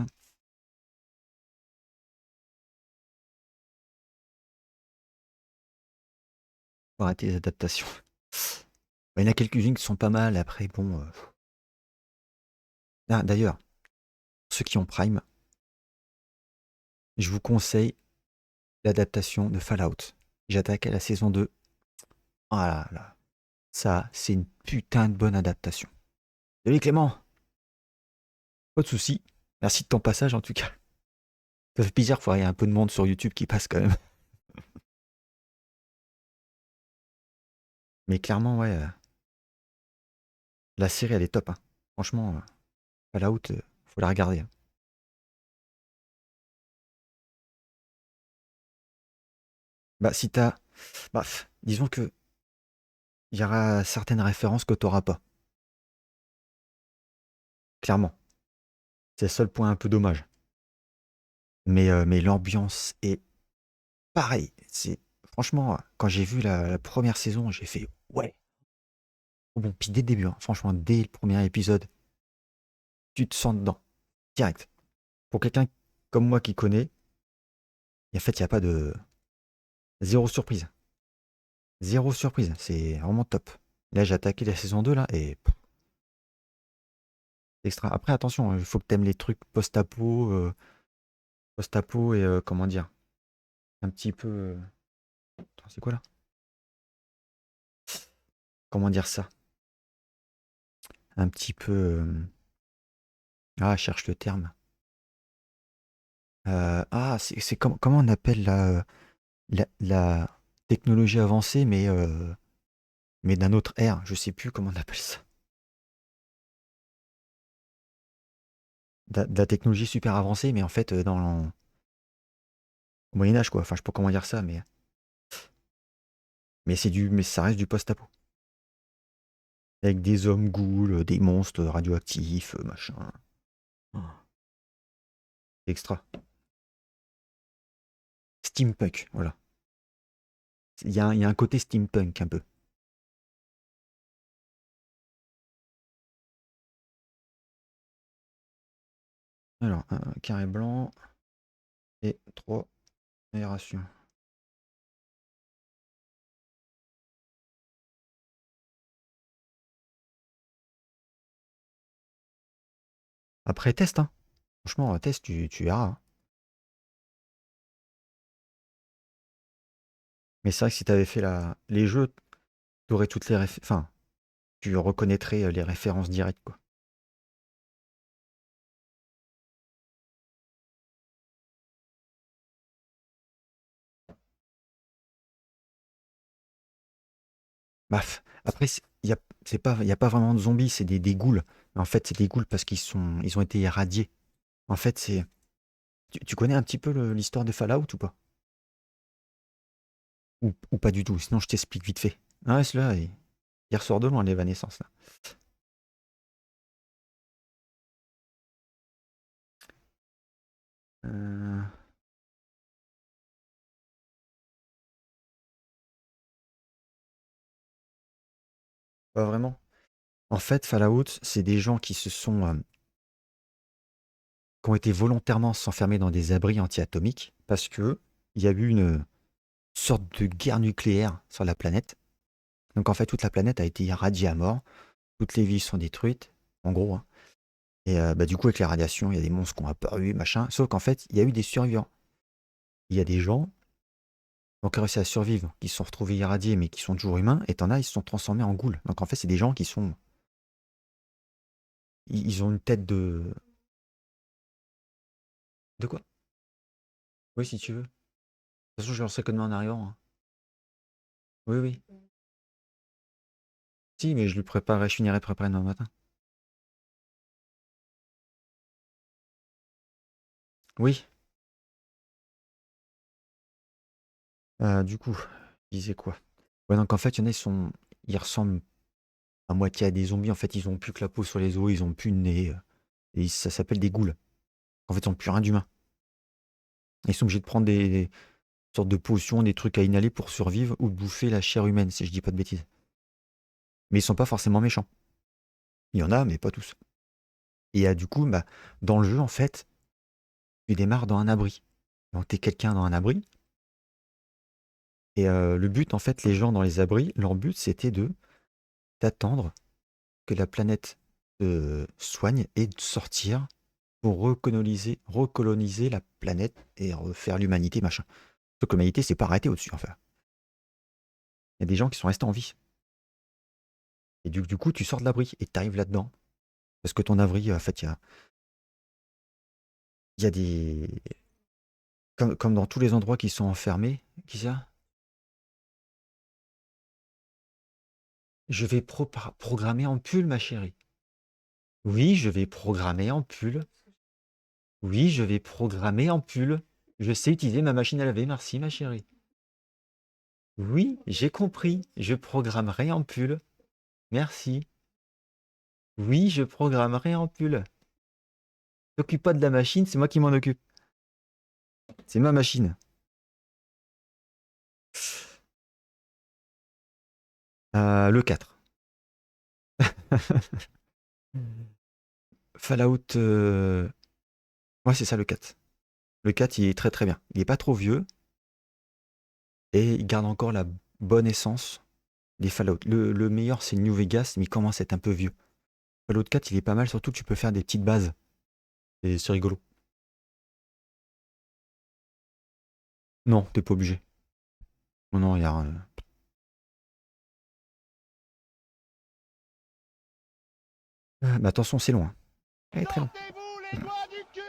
Faut arrêter les adaptations. Bah, il y en a quelques-unes qui sont pas mal. Après, bon. Ah, d'ailleurs, ceux qui ont Prime, je vous conseille l'adaptation de Fallout. J'ai attaqué la saison 2. Ah là là. Ça, c'est une putain de bonne adaptation. Salut Clément. Pas de soucis. Merci de ton passage en tout cas. Ça fait plaisir qu'il y ait un peu de monde sur YouTube qui passe quand même. Mais clairement, ouais, la série elle est top, hein. Franchement, Fallout, faut la regarder, hein. Bah si t'as. Bah, disons que il y aura certaines références que t'auras pas. Clairement. C'est le seul point un peu dommage. Mais l'ambiance est pareille. C'est. Franchement, quand j'ai vu la première saison, j'ai fait ouais. Oh bon, puis dès le début, hein, franchement, dès le premier épisode, tu te sens dedans. Direct. Pour quelqu'un comme moi qui connaît, en fait, il n'y a pas de. Zéro surprise. Zéro surprise. C'est vraiment top. Là, j'ai attaqué la saison 2 là, et c'est extra. Après, attention, il faut que tu aimes les trucs post-apo et comment dire, un petit peu. Attends, c'est quoi là? Comment dire ça? Un petit peu. Ah, je cherche le terme. Ah, c'est comment on appelle la technologie avancée, mais d'un autre ère. Je sais plus comment on appelle ça. De la technologie super avancée, mais en fait, au Moyen-Âge, quoi. Enfin, je sais pas comment dire ça, mais ça reste du post-apo. Avec des hommes ghouls, des monstres radioactifs, machin. Oh, extra. Steampunk, voilà. Il y a un côté steampunk un peu. Alors, un carré blanc et 3 aérations. Après, test, hein. Franchement, test, tu verras, hein. Mais c'est vrai que si tu avais fait les jeux, tu aurais toutes les enfin, tu reconnaîtrais les références directes, quoi. Baf. Après, il y a pas vraiment de zombies, c'est des ghouls. Mais en fait, c'est des ghouls parce ils ont été irradiés. En fait, c'est. Tu connais un petit peu l'histoire de Fallout ou pas? Ou pas du tout, sinon je t'explique vite fait. Ah ouais, celui-là, il ressort de loin, l'évanescence, là. Euh, Pas vraiment. En fait, Fallout, c'est des gens qui se sont, qui ont été volontairement s'enfermer dans des abris anti-atomiques parce que il y a eu une sorte de guerre nucléaire sur la planète. Donc en fait, toute la planète a été irradiée à mort, toutes les villes sont détruites, en gros, hein. Et bah, du coup, avec les radiations, il y a des monstres qui ont apparu, machin. Sauf qu'en fait, il y a eu des survivants. Il y a des gens qui ont réussi à survivre, qui se sont retrouvés irradiés, mais qui sont toujours humains, et t'en as, ils se sont transformés en ghouls. Donc en fait, c'est des gens qui sont. Ils ont une tête de. De quoi? Oui, si tu veux. De toute façon, je lancerai que demain en arrivant, hein. Oui, oui. Si, mais je lui préparerai, je finirai de préparer demain matin. Oui. Du coup, je disais quoi? Ouais, donc en fait, il y en a, ils ressemblent à moitié à des zombies. En fait, ils ont plus que la peau sur les os, ils ont plus de nez. Et ça s'appelle des ghouls. En fait, ils n'ont plus rien d'humain. Ils sont obligés de prendre des sortes de potions, des trucs à inhaler pour survivre ou de bouffer la chair humaine, si je dis pas de bêtises. Mais ils sont pas forcément méchants. Il y en a, mais pas tous. Et du coup, bah, dans le jeu, en fait, tu démarres dans un abri. Donc, t'es quelqu'un dans un abri. Et le but, en fait, les gens dans les abris, leur but, c'était de d'attendre que la planète se soigne et de sortir pour recoloniser la planète et refaire l'humanité, machin. Sauf que l'humanité s'est pas arrêtée au-dessus, enfin. Il y a des gens qui sont restés en vie. Et du coup, tu sors de l'abri et tu arrives là-dedans. Parce que ton abri, en fait, il y a des. Comme dans tous les endroits qui sont enfermés, qui ça? Je vais programmer en pull, ma chérie. Oui, je vais programmer en pull. Oui, je vais programmer en pull. Je sais utiliser ma machine à laver, merci, ma chérie. Oui, j'ai compris. Je programmerai en pull. Merci. Oui, je programmerai en pull. T'occupe pas de la machine, c'est moi qui m'en occupe. C'est ma machine. Le 4. Fallout. Ouais, c'est ça le 4. Le 4, il est très très bien. Il est pas trop vieux et il garde encore la bonne essence des Fallout. Le meilleur, c'est New Vegas, mais il commence à être un peu vieux. Fallout 4, il est pas mal, surtout que tu peux faire des petites bases. Et c'est rigolo. Non, t'es pas obligé. Non, non, il y a rien. Mais attention, c'est long, hein. C'est très long. Sortez-vous les doigts du cul!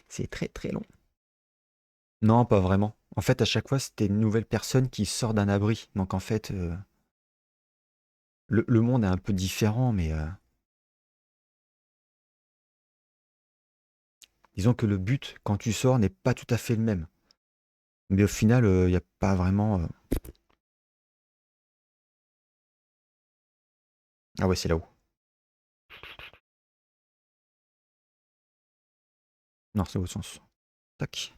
C'est très très long. Non, pas vraiment. En fait, à chaque fois, c'était une nouvelle personne qui sort d'un abri. Donc en fait, le monde est un peu différent, mais disons que le but, quand tu sors, n'est pas tout à fait le même. Mais au final, il n'y a pas vraiment. Ah ouais, c'est là-haut. Non, c'est au sens. Tac.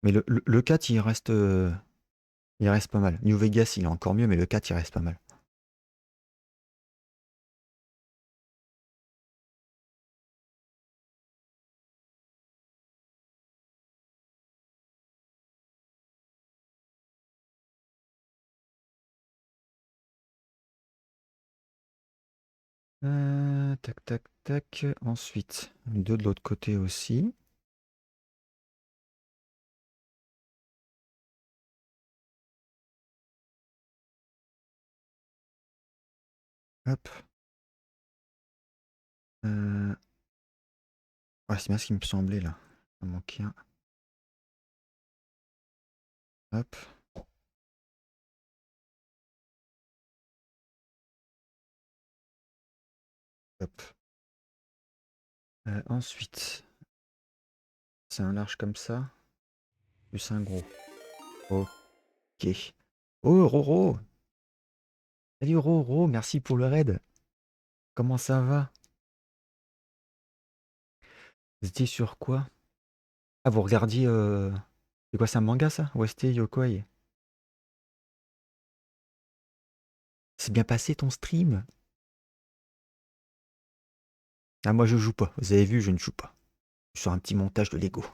Mais le 4, il reste pas mal. New Vegas, il est encore mieux, mais le 4, il reste pas mal. Tac, tac, tac. Ensuite, deux de l'autre côté aussi. Hop. Ouais, c'est bien ce qui me semblait là. Il en manquait un. Hop. Hop. Ensuite, c'est un large comme ça, plus un gros. Ok. Oh, Roro! Salut Roro, merci pour le raid. Comment ça va? Vous étiez sur quoi? Ah, vous regardiez. C'est quoi, c'est un manga ça? OST Yokoi? C'est bien passé ton stream? Ah, moi je joue pas. Vous avez vu, je ne joue pas. Je suis sur un petit montage de Lego.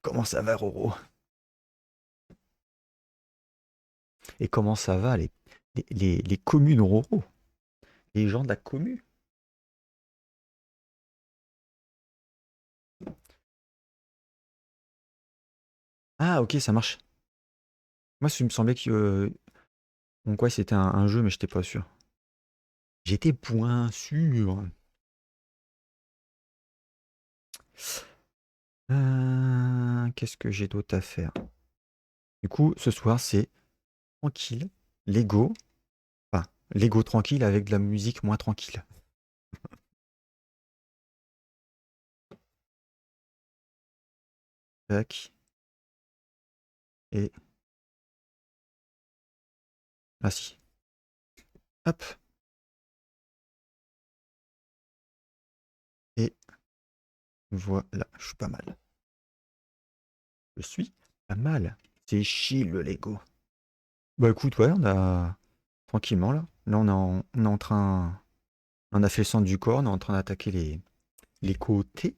Comment ça va, Roro? Et comment ça va, les communes, Roro? Les gens de la commune? Ah, ok, ça marche. Moi, il me semblait que. Donc, ouais, c'était un jeu, mais j'étais pas sûr. J'étais point sûr. Qu'est-ce que j'ai d'autre à faire? Du coup, ce soir, c'est tranquille. Lego. Enfin, Lego tranquille avec de la musique moins tranquille. Tac. Et. Ah si. Hop. Et voilà. Je suis pas mal. Je suis pas mal. C'est chill le Lego. Bah écoute, ouais, on a. Tranquillement là. Là, on est en train. On a fait le centre du corps, on est en train d'attaquer les côtés.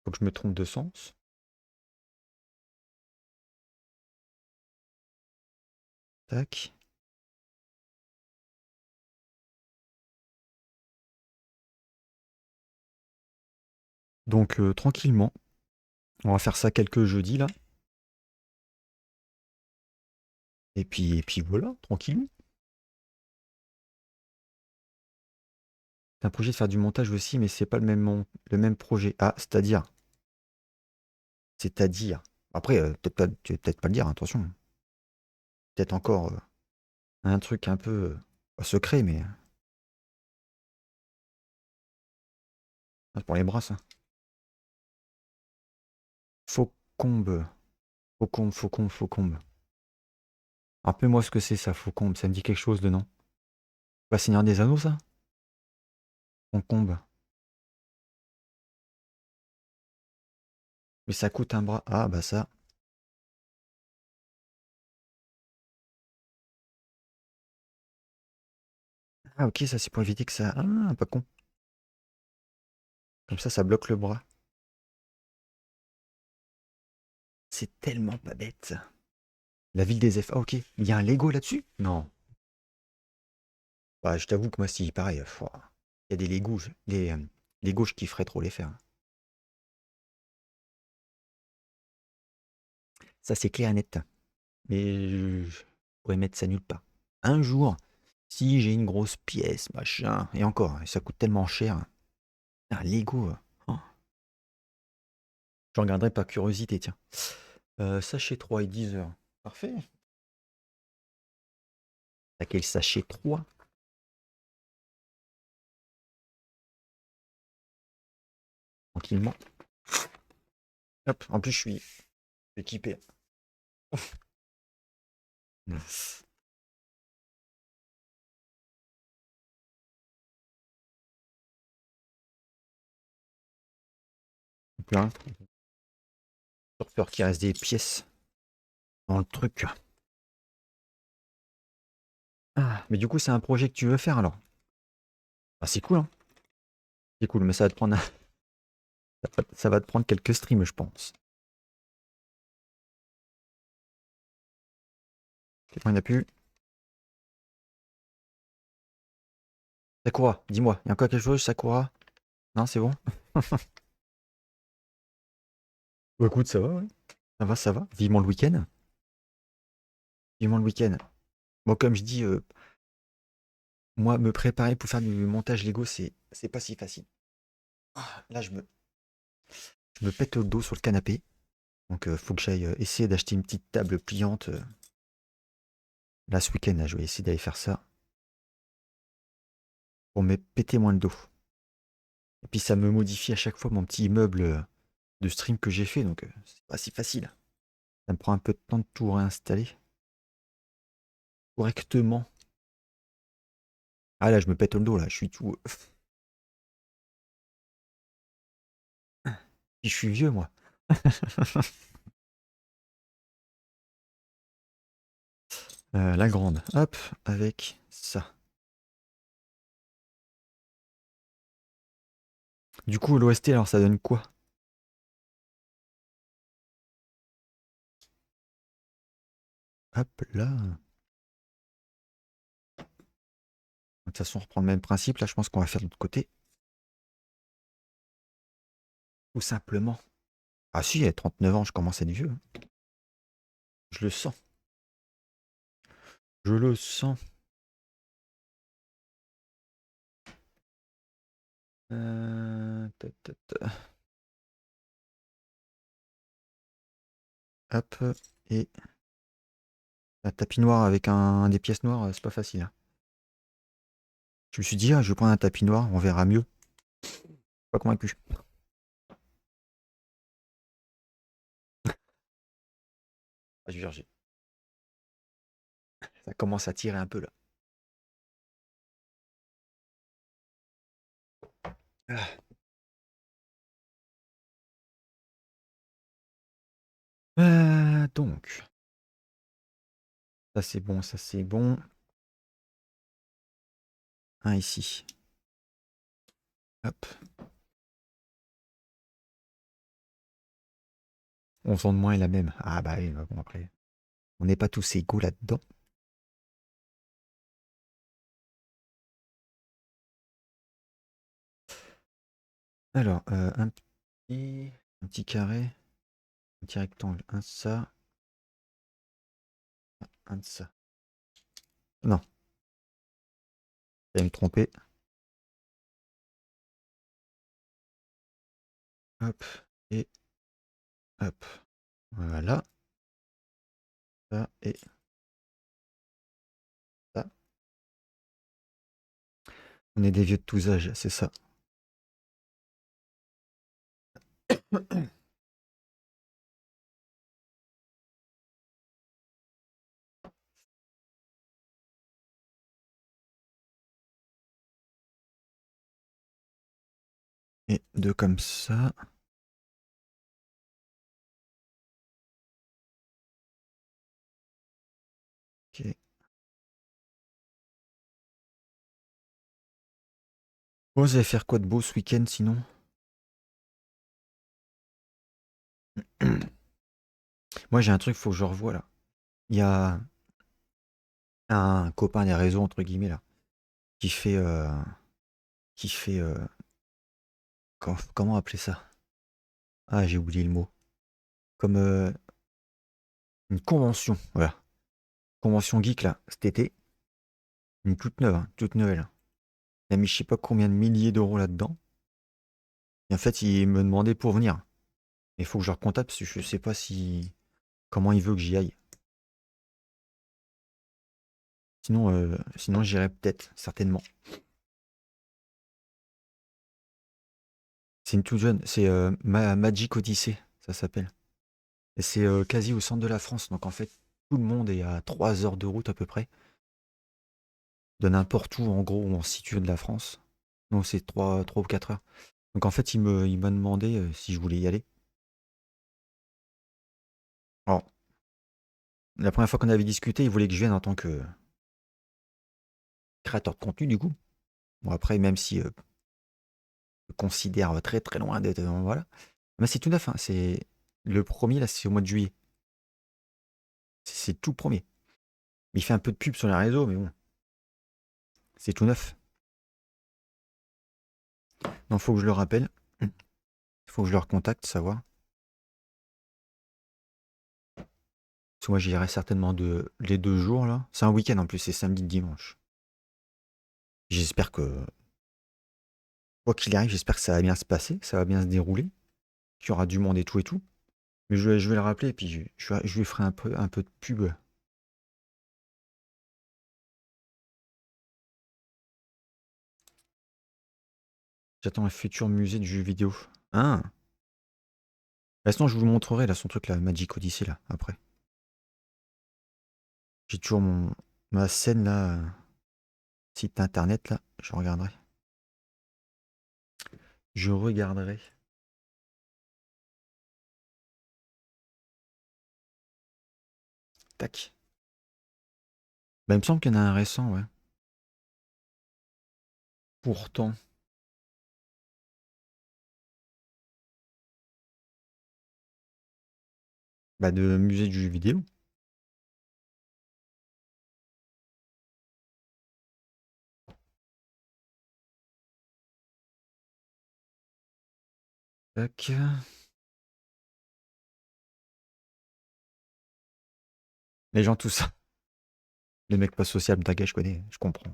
Faut que je me trompe de sens. Tac. Donc tranquillement. On va faire ça quelques jeudis là. Et puis voilà, tranquillou. C'est un projet de faire du montage aussi, mais c'est pas le même projet. Ah, c'est-à-dire. C'est-à-dire. Après, tu vas peut-être pas le dire, hein, attention. Peut-être encore un truc un peu pas secret, mais. C'est pour les bras, ça. Faucombe. Faucombe, Faucombe, Faucombe. Rappelez-moi ce que c'est ça, Faucombe. Ça me dit quelque chose de non? Pas Seigneur des Anneaux, ça? Faucombe. Mais ça coûte un bras. Ah, bah ça. Ah, ok, ça c'est pour éviter que ça. Ah, pas con. Comme ça bloque le bras. C'est tellement pas bête. La ville des F. Ah, ok. Il y a un Lego là-dessus? Non. Bah, je t'avoue que moi, si pareil, il y a des Legos. Lego, je kifferais trop les faire. Ça, c'est clair et net. Mais je pourrais mettre ça nulle part. Un jour, si j'ai une grosse pièce, machin, et encore, ça coûte tellement cher. Un Lego. Oh, je regarderai par curiosité, tiens. Sachet 3 et 10 heures. Parfait. T'as quel sachet 3? Tranquillement. Hop, en plus, je suis équipé. Donc là, sur peur qu'il reste des pièces dans le truc. Ah, mais du coup, c'est un projet que tu veux faire alors? Ah, c'est cool, hein? C'est cool, mais ça va te prendre, ça va te prendre quelques streams, je pense. Il n'y en a plus. Sakura, dis-moi, il y a encore quelque chose, Sakura? Non, c'est bon? Bah, écoute, ça va, ouais. Ça va, ça va. Vivement le week-end. Vivement le week-end. Bon, comme je dis, moi, me préparer pour faire du montage Lego, c'est pas si facile. Ah, là, je me pète le dos sur le canapé. Donc, faut que j'aille essayer d'acheter une petite table pliante. Là, ce week-end, là, je vais essayer d'aller faire ça pour me péter moins le dos. Et puis, ça me modifie à chaque fois mon petit immeuble de stream que j'ai fait. Donc, c'est pas si facile. Ça me prend un peu de temps de tout réinstaller correctement. Ah, là, je me pète le dos, là. Je suis tout. Puis, je suis vieux, moi. La grande, hop, avec ça. Du coup, l'OST, alors ça donne quoi? Hop là. De toute façon, on reprend le même principe. Là, je pense qu'on va faire de l'autre côté. Tout simplement. Ah si, à 39 ans, je commence à être vieux. Je le sens. Je le sens. Ta, ta, ta. Hop. Et la tapis noir avec des pièces noires, c'est pas facile, hein. Je me suis dit, ah, je vais prendre un tapis noir, on verra mieux. Pas convaincu. Ah, je veux dire, ça commence à tirer un peu là. Ah. Donc, ça c'est bon, ça c'est bon. Un ici. Hop. 11 ans de moins et la même. Ah bah oui, bah bon après. On n'est pas tous égaux là-dedans. Alors, un petit carré, un petit rectangle, un de ça, un de ça. Non, je vais me tromper. Hop, et hop. Voilà. Ça et ça. On est des vieux de tous âges, c'est ça. Et deux comme ça. Ok. Bon, vous allez faire quoi de beau ce week-end sinon? Moi j'ai un truc, faut que je revoie là. Il y a un copain des réseaux, entre guillemets, là, qui fait. Qui fait. Comment appeler ça? Ah, j'ai oublié le mot. Comme une convention, voilà. Convention geek là, cet été. Une toute neuve, hein, toute nouvelle. Il a mis je sais pas combien de milliers d'euros là-dedans. Et en fait, il me demandait pour venir. Il faut que je le recontacte parce que je sais pas si. Comment il veut que j'y aille. Sinon j'irai peut-être, certainement. C'est une toute jeune, c'est Magic Odyssey, ça s'appelle. Et c'est quasi au centre de la France, donc en fait, tout le monde est à 3 heures de route à peu près, de n'importe où en gros où on se situe de la France. Donc c'est 3 ou 4 heures. Donc en fait, il m'a demandé si je voulais y aller. Alors, la première fois qu'on avait discuté, il voulait que je vienne en tant que créateur de contenu du coup. Bon après, même si je considère très très loin d'être... voilà. Mais c'est tout neuf, hein. C'est le premier, là, c'est au mois de juillet. C'est tout premier. Il fait un peu de pub sur les réseaux, mais bon, c'est tout neuf. Donc faut que je le rappelle. Il faut que je le recontacte, savoir. Parce que moi j'irai certainement les 2 jours là. C'est un week-end en plus, c'est samedi dimanche. J'espère que, quoi qu'il arrive, j'espère que ça va bien se passer, que ça va bien se dérouler, qu'il y aura du monde et tout et tout. Mais je vais le rappeler et puis je lui ferai un peu de pub. J'attends un futur musée de jeux vidéo. Ah! Bah, sinon, je vous montrerai là son truc là, Magic Odyssey là, après. J'ai toujours ma scène là, site internet là, je regarderai. Je regarderai. Tac. Bah, il me semble qu'il y en a un récent, ouais. Pourtant. Bah, de musée du jeu vidéo. Tac. Les gens, tout ça. Les mecs pas sociables, t'inquiète, je connais, je comprends.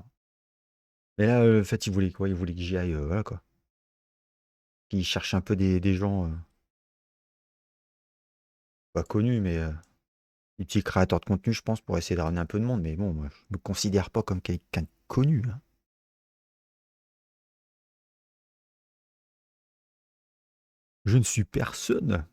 Mais là, en fait, ils voulaient quoi? Ils voulaient que j'y aille, voilà quoi. Ils cherchaient un peu des gens pas connus, mais des petits créateurs de contenu, je pense, pour essayer de ramener un peu de monde. Mais bon, moi, je me considère pas comme quelqu'un de connu, hein. Je ne suis personne.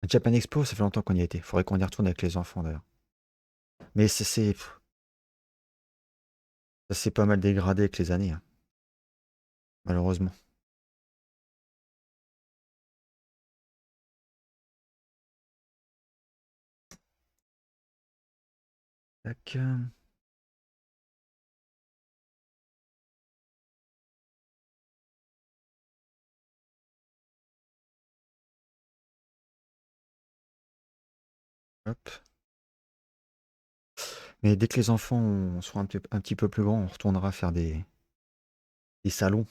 Japan Expo, ça fait longtemps qu'on y a été. Faudrait qu'on y retourne avec les enfants d'ailleurs. Mais ça s'est pas mal dégradé avec les années, hein, malheureusement. Tac. Hop. Mais dès que les enfants seront un petit peu plus grands, on retournera faire des salons.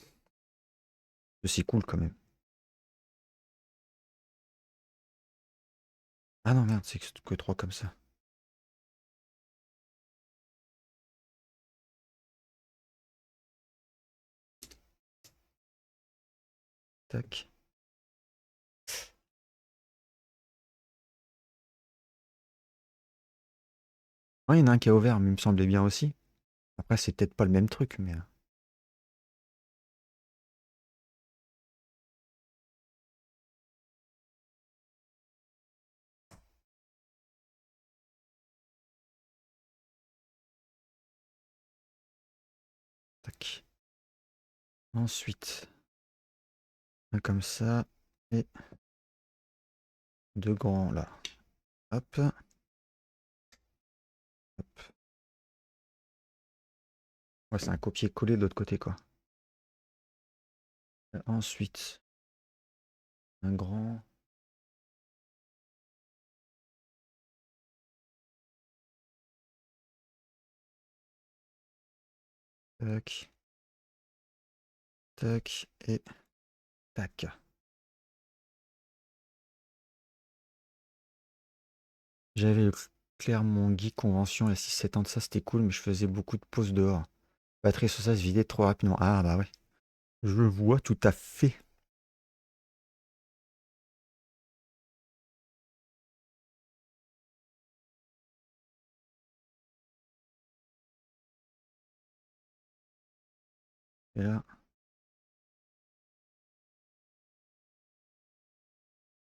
C'est cool quand même. Ah non, merde, c'est que trois comme ça. Tac. Ouais, il y en a un qui a ouvert, mais il me semblait bien aussi. Après, c'est peut-être pas le même truc, mais. Tac. Ensuite, un comme ça. Et deux grands là. Hop. Hop. Ouais, c'est un copier-coller de l'autre côté, quoi. Ensuite, un grand. Tac. Tac. Et tac. J'avais le Clermont Geek Convention il y a 6-7 ans de ça, c'était cool, mais je faisais beaucoup de pauses dehors. Batterie sur ça se vidait trop rapidement. Ah bah ouais. Je le vois tout à fait. Et là,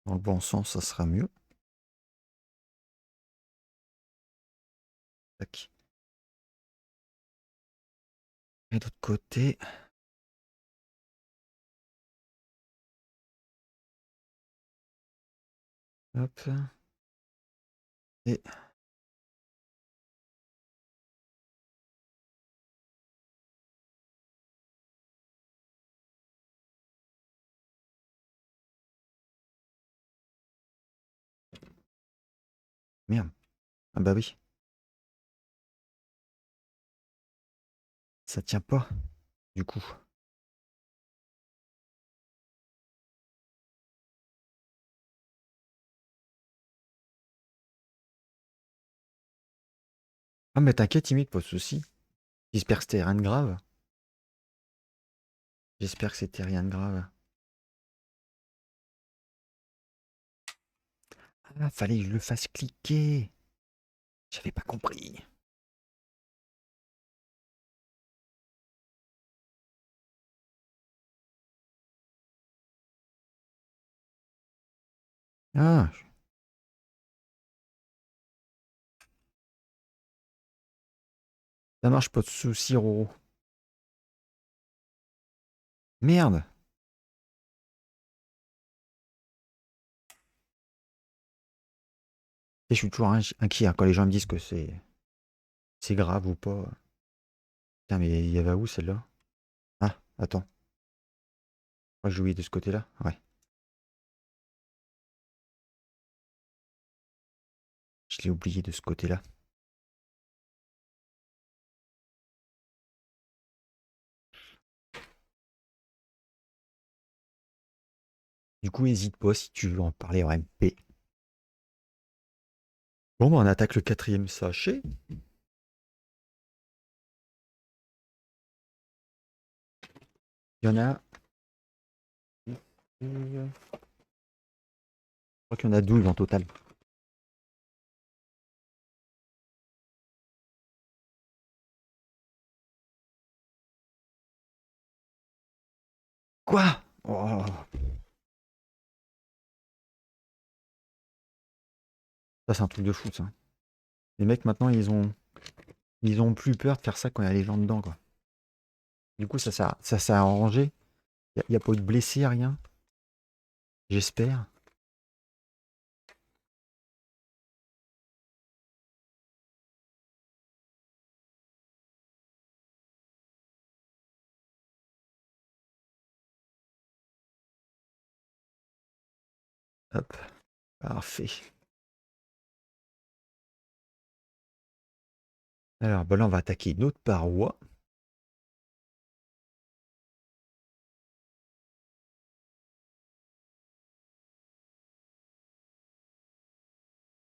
dans le bon sens, ça sera mieux. Tac. Et de l'autre côté. Hop. Et. Merde. Ah bah oui. Ça tient pas, du coup. Ah mais t'inquiète, timide, pas de soucis. J'espère que c'était rien de grave. J'espère que c'était rien de grave. Ah, fallait que je le fasse cliquer. J'avais pas compris. Ah, ça marche, pas de soucis, Roro. Merde. Et je suis toujours inquiet hein, quand les gens me disent que c'est grave ou pas. Putain, mais il y avait où celle-là? Ah, attends. Moi, je jouais de ce côté-là. Ouais. Je l'ai oublié de ce côté-là. Du coup, hésite pas si tu veux en parler en MP. Bon, bah, on attaque le quatrième sachet. Il y en a. Je crois qu'il y en a 12 en total. Quoi? Oh, ça, c'est un truc de fou, ça. Les mecs, maintenant, ils ont plus peur de faire ça quand il y a les gens dedans, quoi. Du coup, ça s'est arrangé. Il n'y a pas eu de blessés, rien. J'espère. Hop, parfait. Alors, bah là, on va attaquer une autre paroi.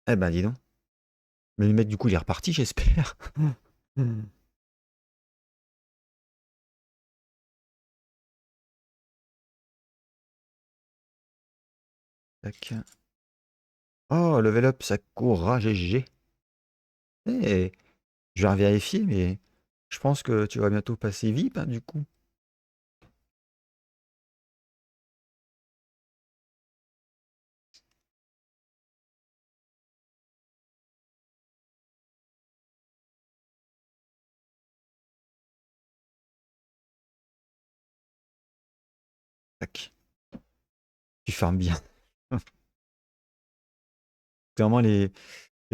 Eh ben, dis donc. Mais le mec, du coup, il est reparti, j'espère. Tac. Oh, level up, ça courra, GG. Eh, je vais vérifier, mais je pense que tu vas bientôt passer VIP, hein, du coup. Tac. Tu farmes bien. Clairement, les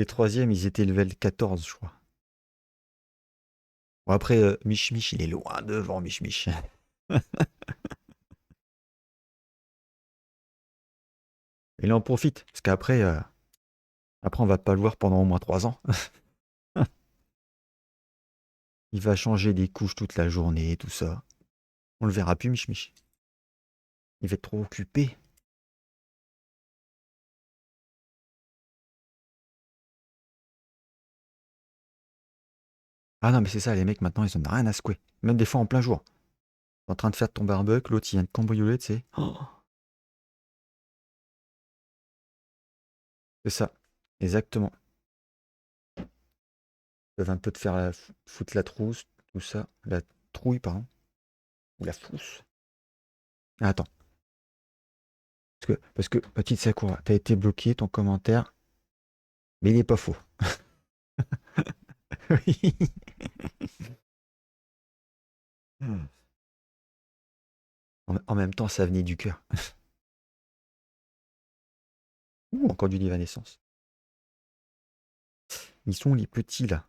troisièmes, ils étaient level 14, je crois. Bon, après, Mich Mich, il est loin devant, Mich Mich. Et là, on profite, parce qu'après, après, on va pas le voir pendant au moins 3 ans. Il va changer des couches toute la journée, tout ça. On le verra plus, Mich Mich. Il va être trop occupé. Ah non, mais c'est ça, les mecs, maintenant, ils en ont rien à secouer. Même des fois en plein jour. T'es en train de faire ton barbecue, l'autre, il vient de cambrioler, tu sais. Oh, c'est ça, exactement. Ils peuvent un peu te faire foutre la trousse, tout ça. La trouille, pardon. Ou la frousse. Ah, attends. Parce que, petite Sakura, t'as été bloqué, ton commentaire, mais il est pas faux. Oui. En même temps, ça venait du cœur. Ouh, encore du Livanescence. Ils sont les petits, là.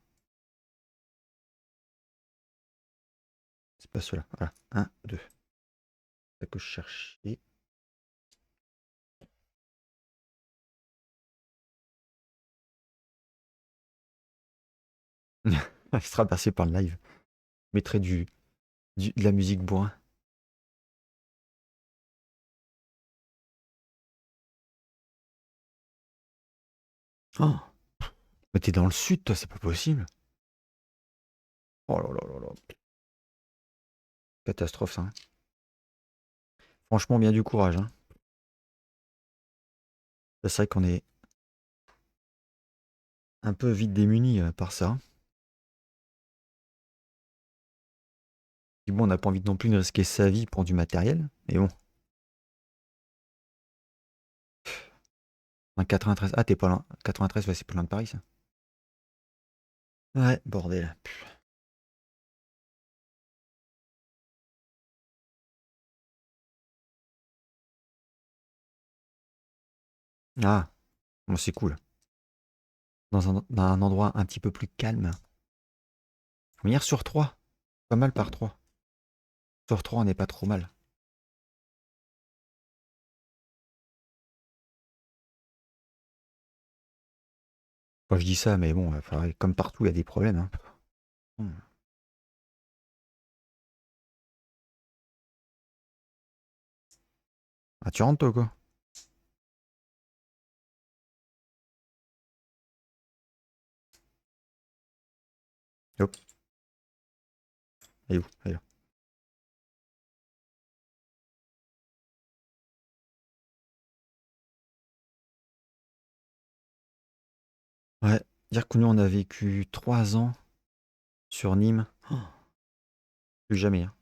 C'est pas ceux-là. Voilà. Un, deux. C'est ça que je cherchais. Il sera passé par le live. Je mettrai de la musique bourrin. Oh, mais t'es dans le sud, toi, c'est pas possible. Oh là là là là. Catastrophe, ça, hein. Franchement, bien du courage, hein. C'est vrai qu'on est un peu vite démunis par ça. Puis bon, on n'a pas envie non plus de risquer sa vie pour du matériel. Mais bon, un 93. Ah, t'es pas loin. 93, ouais, c'est pas loin de Paris, ça. Ouais, bordel. Ah, bon, c'est cool. dans un endroit un petit peu plus calme. Venir sur 3. Pas mal par 3. Sur 3, on n'est pas trop mal. Moi, je dis ça, mais bon, pareil, comme partout, il y a des problèmes. Hein. Hmm. Ah, tu rentres, toi, quoi? Hop. Elle est où? Elle est là. Ouais. Dire que nous, on a vécu 3 ans sur Nîmes. Oh, plus jamais. Hein.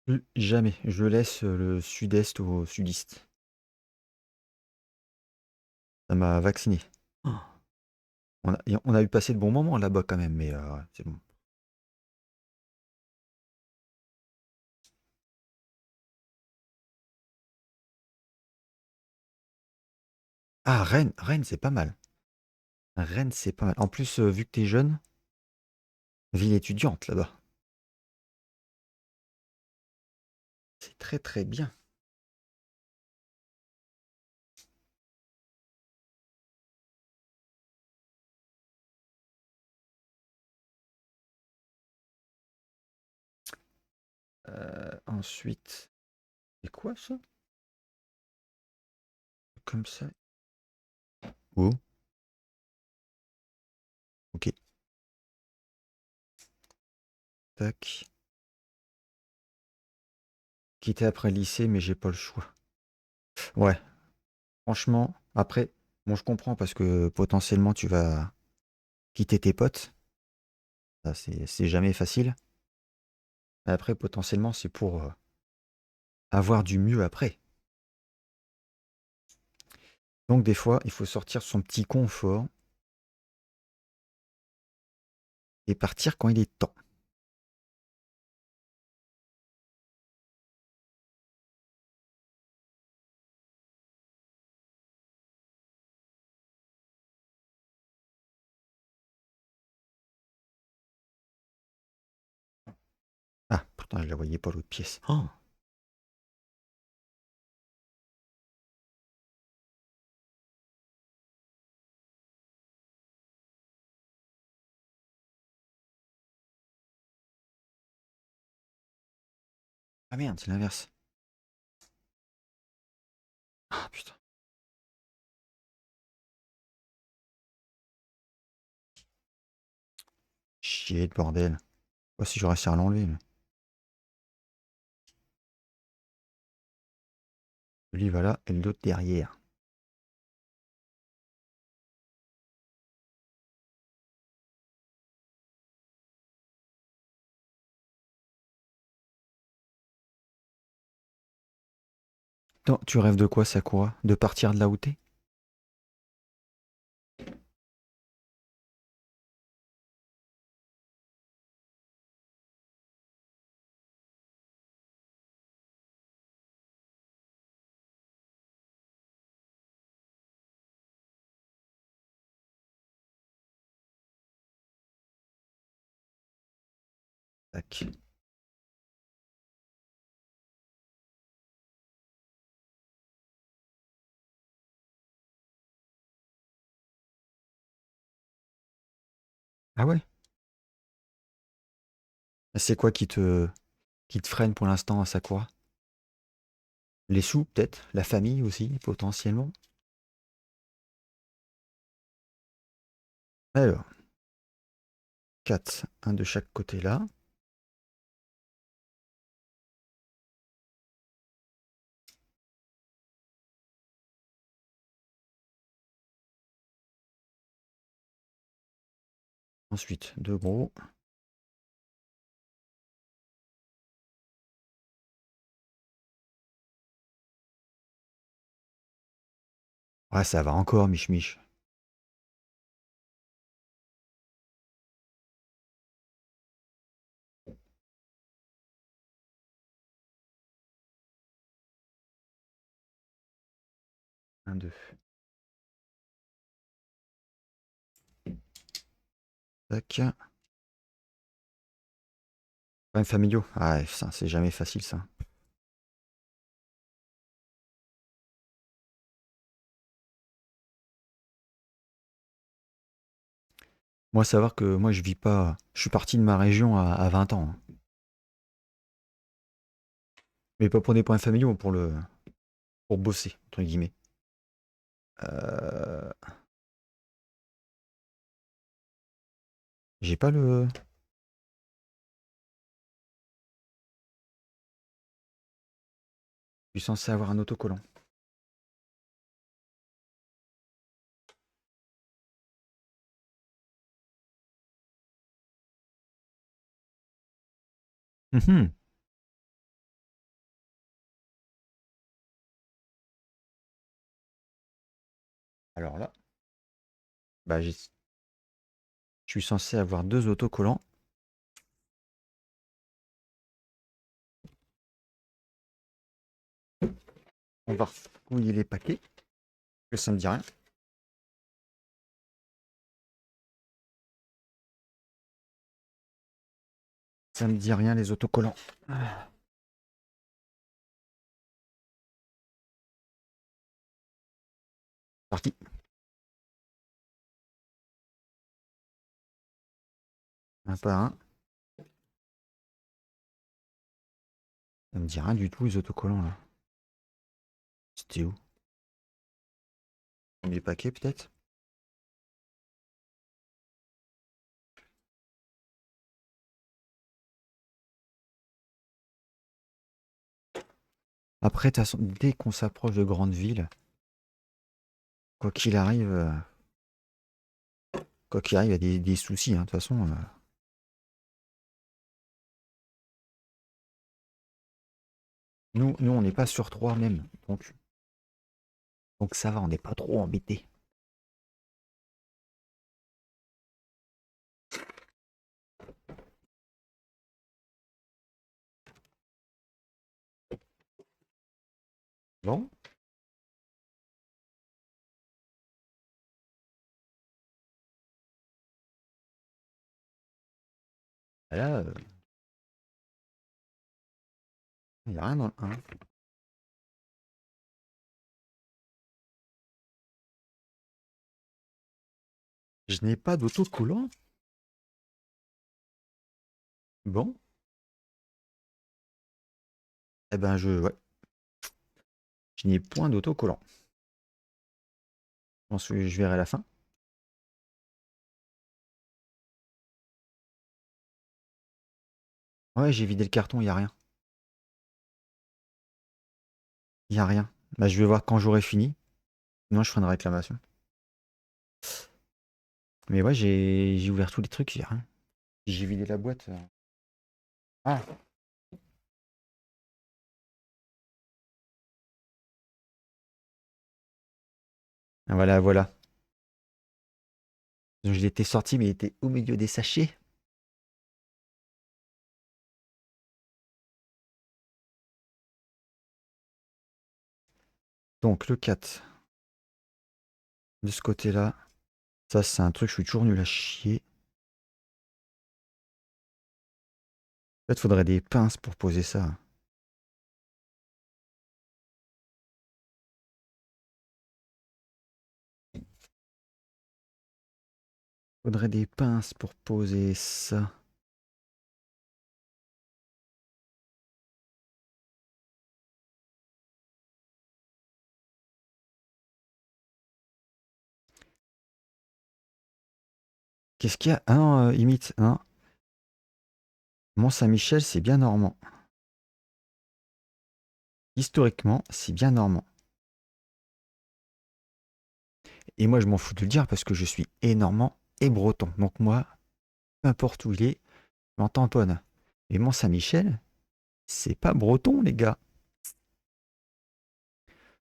Plus jamais. Je laisse le sud-est au sudiste. Ça m'a vacciné. Oh. On a eu passé de bons moments là-bas quand même, mais ouais, c'est bon. Ah, Rennes, Rennes, c'est pas mal. Rennes, c'est pas mal. En plus, vu que t'es jeune, ville étudiante là-bas. C'est très très bien. Ensuite, c'est quoi ça? Comme ça. Oh, ok. Tac. Quitter après le lycée, mais j'ai pas le choix. Ouais, franchement, après, bon, je comprends parce que potentiellement tu vas quitter tes potes. Ça, c'est jamais facile. Après, potentiellement, c'est pour avoir du mieux après. Donc, des fois, il faut sortir son petit confort et partir quand il est temps. Ah, pourtant, je la voyais pas l'autre pièce. Oh. Ah merde, c'est l'inverse. Ah putain. Chier de bordel. Oh, si j'aurais réussi à l'enlever. Lui, voilà, et l'autre derrière. Tu rêves de quoi, Sakura? De partir de là où t'es? Tac. Ah ouais? C'est quoi qui te freine pour l'instant à Sakura? Les sous, peut-être? La famille aussi, potentiellement? Alors, 4, un de chaque côté là. Ensuite, deux gros. Ouais, ça va encore, Mich. Un, deux. Tac. Problèmes familiaux. Ah, ouais, ça, c'est jamais facile, ça. Moi, savoir que moi, je vis pas. Je suis parti de ma région à 20 ans, hein. Mais pas pour des problèmes familiaux, pour bosser, entre guillemets. Euh, J'ai pas le. Je suis censé avoir un autocollant. Mhm. Alors là, bah, je suis censé avoir 2 autocollants. On va fouiller les paquets. Que ça me dit rien. Ça me dit rien, les autocollants. Parti. Un par un. Ça me dit rien du tout, les autocollants, là. C'était où? Les paquets, peut-être? Après, de toute façon, dès qu'on s'approche de grandes villes, quoi qu'il arrive, il y a des soucis, hein, de toute façon. Nous, on n'est pas sur 3 même. Donc ça va, on n'est pas trop embêtés. Bon. Là, il n'y a rien dans le 1. Je n'ai pas d'autocollant. Bon. Eh ben, ouais. Je n'ai point d'autocollant. Je pense que je verrai à la fin. Ouais, j'ai vidé le carton, il n'y a rien. Il n'y a rien. Bah, je vais voir quand j'aurai fini. Sinon, je ferai une réclamation. Mais ouais, j'ai ouvert tous les trucs, il n'y a rien. J'ai vidé la boîte. Ah, voilà, voilà. Donc, je l'étais sorti, mais il était au milieu des sachets. Donc, le 4. De ce côté-là. Ça, c'est un truc, je suis toujours nul à chier. En fait, faudrait des pinces pour poser ça. Faudrait des pinces pour poser ça. Qu'est-ce qu'il y a? Ah non, imite. Non. Mont-Saint-Michel, c'est bien normand. Historiquement, c'est bien normand. Et moi, je m'en fous de le dire parce que je suis et normand et breton. Donc moi, peu importe où il est, je m'en tamponne. Et Mont-Saint-Michel, c'est pas breton, les gars.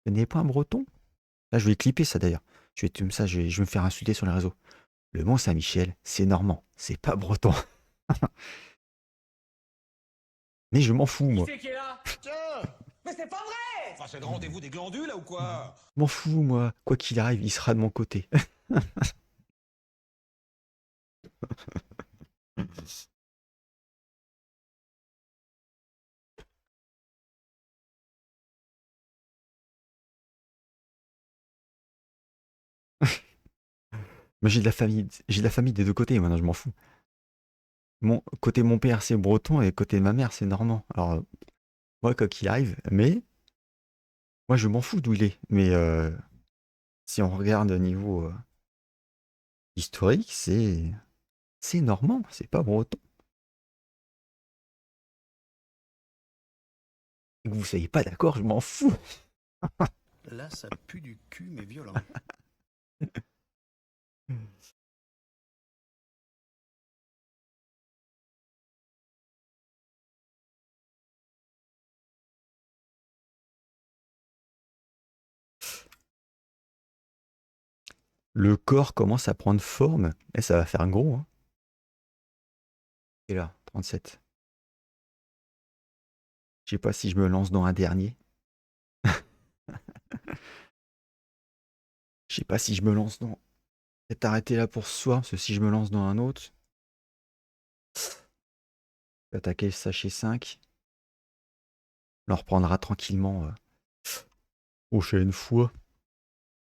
Ce n'est pas un breton. Là, je vais clipper ça d'ailleurs. Comme ça, je vais me faire insulter sur les réseaux. Le Mont-Saint-Michel, c'est normand. C'est pas breton. Mais je m'en fous, moi. Qui c'est qui est là? Tiens! Mais c'est pas vrai! Enfin, c'est le rendez-vous des glandules, là, ou quoi? M'en fous, moi. Quoi qu'il arrive, il sera de mon côté. Mais j'ai de la famille des deux côtés, maintenant je m'en fous. Côté mon père c'est breton et côté de ma mère c'est normand. Alors moi quoi qu'il arrive, mais moi je m'en fous d'où il est. Mais si on regarde au niveau historique, c'est normand, c'est pas breton. Et que vous soyez pas d'accord, je m'en fous. Là, ça pue du cul, mais violent. Le corps commence à prendre forme et ça va faire gros. Hein. Et là, 37. Je sais pas si je me lance dans un dernier. Je sais pas si je me lance dans. Peut-être arrêter là pour ce soir, parce que si je me lance dans un autre, je vais attaquer le sachet 5. On en reprendra tranquillement prochaine fois.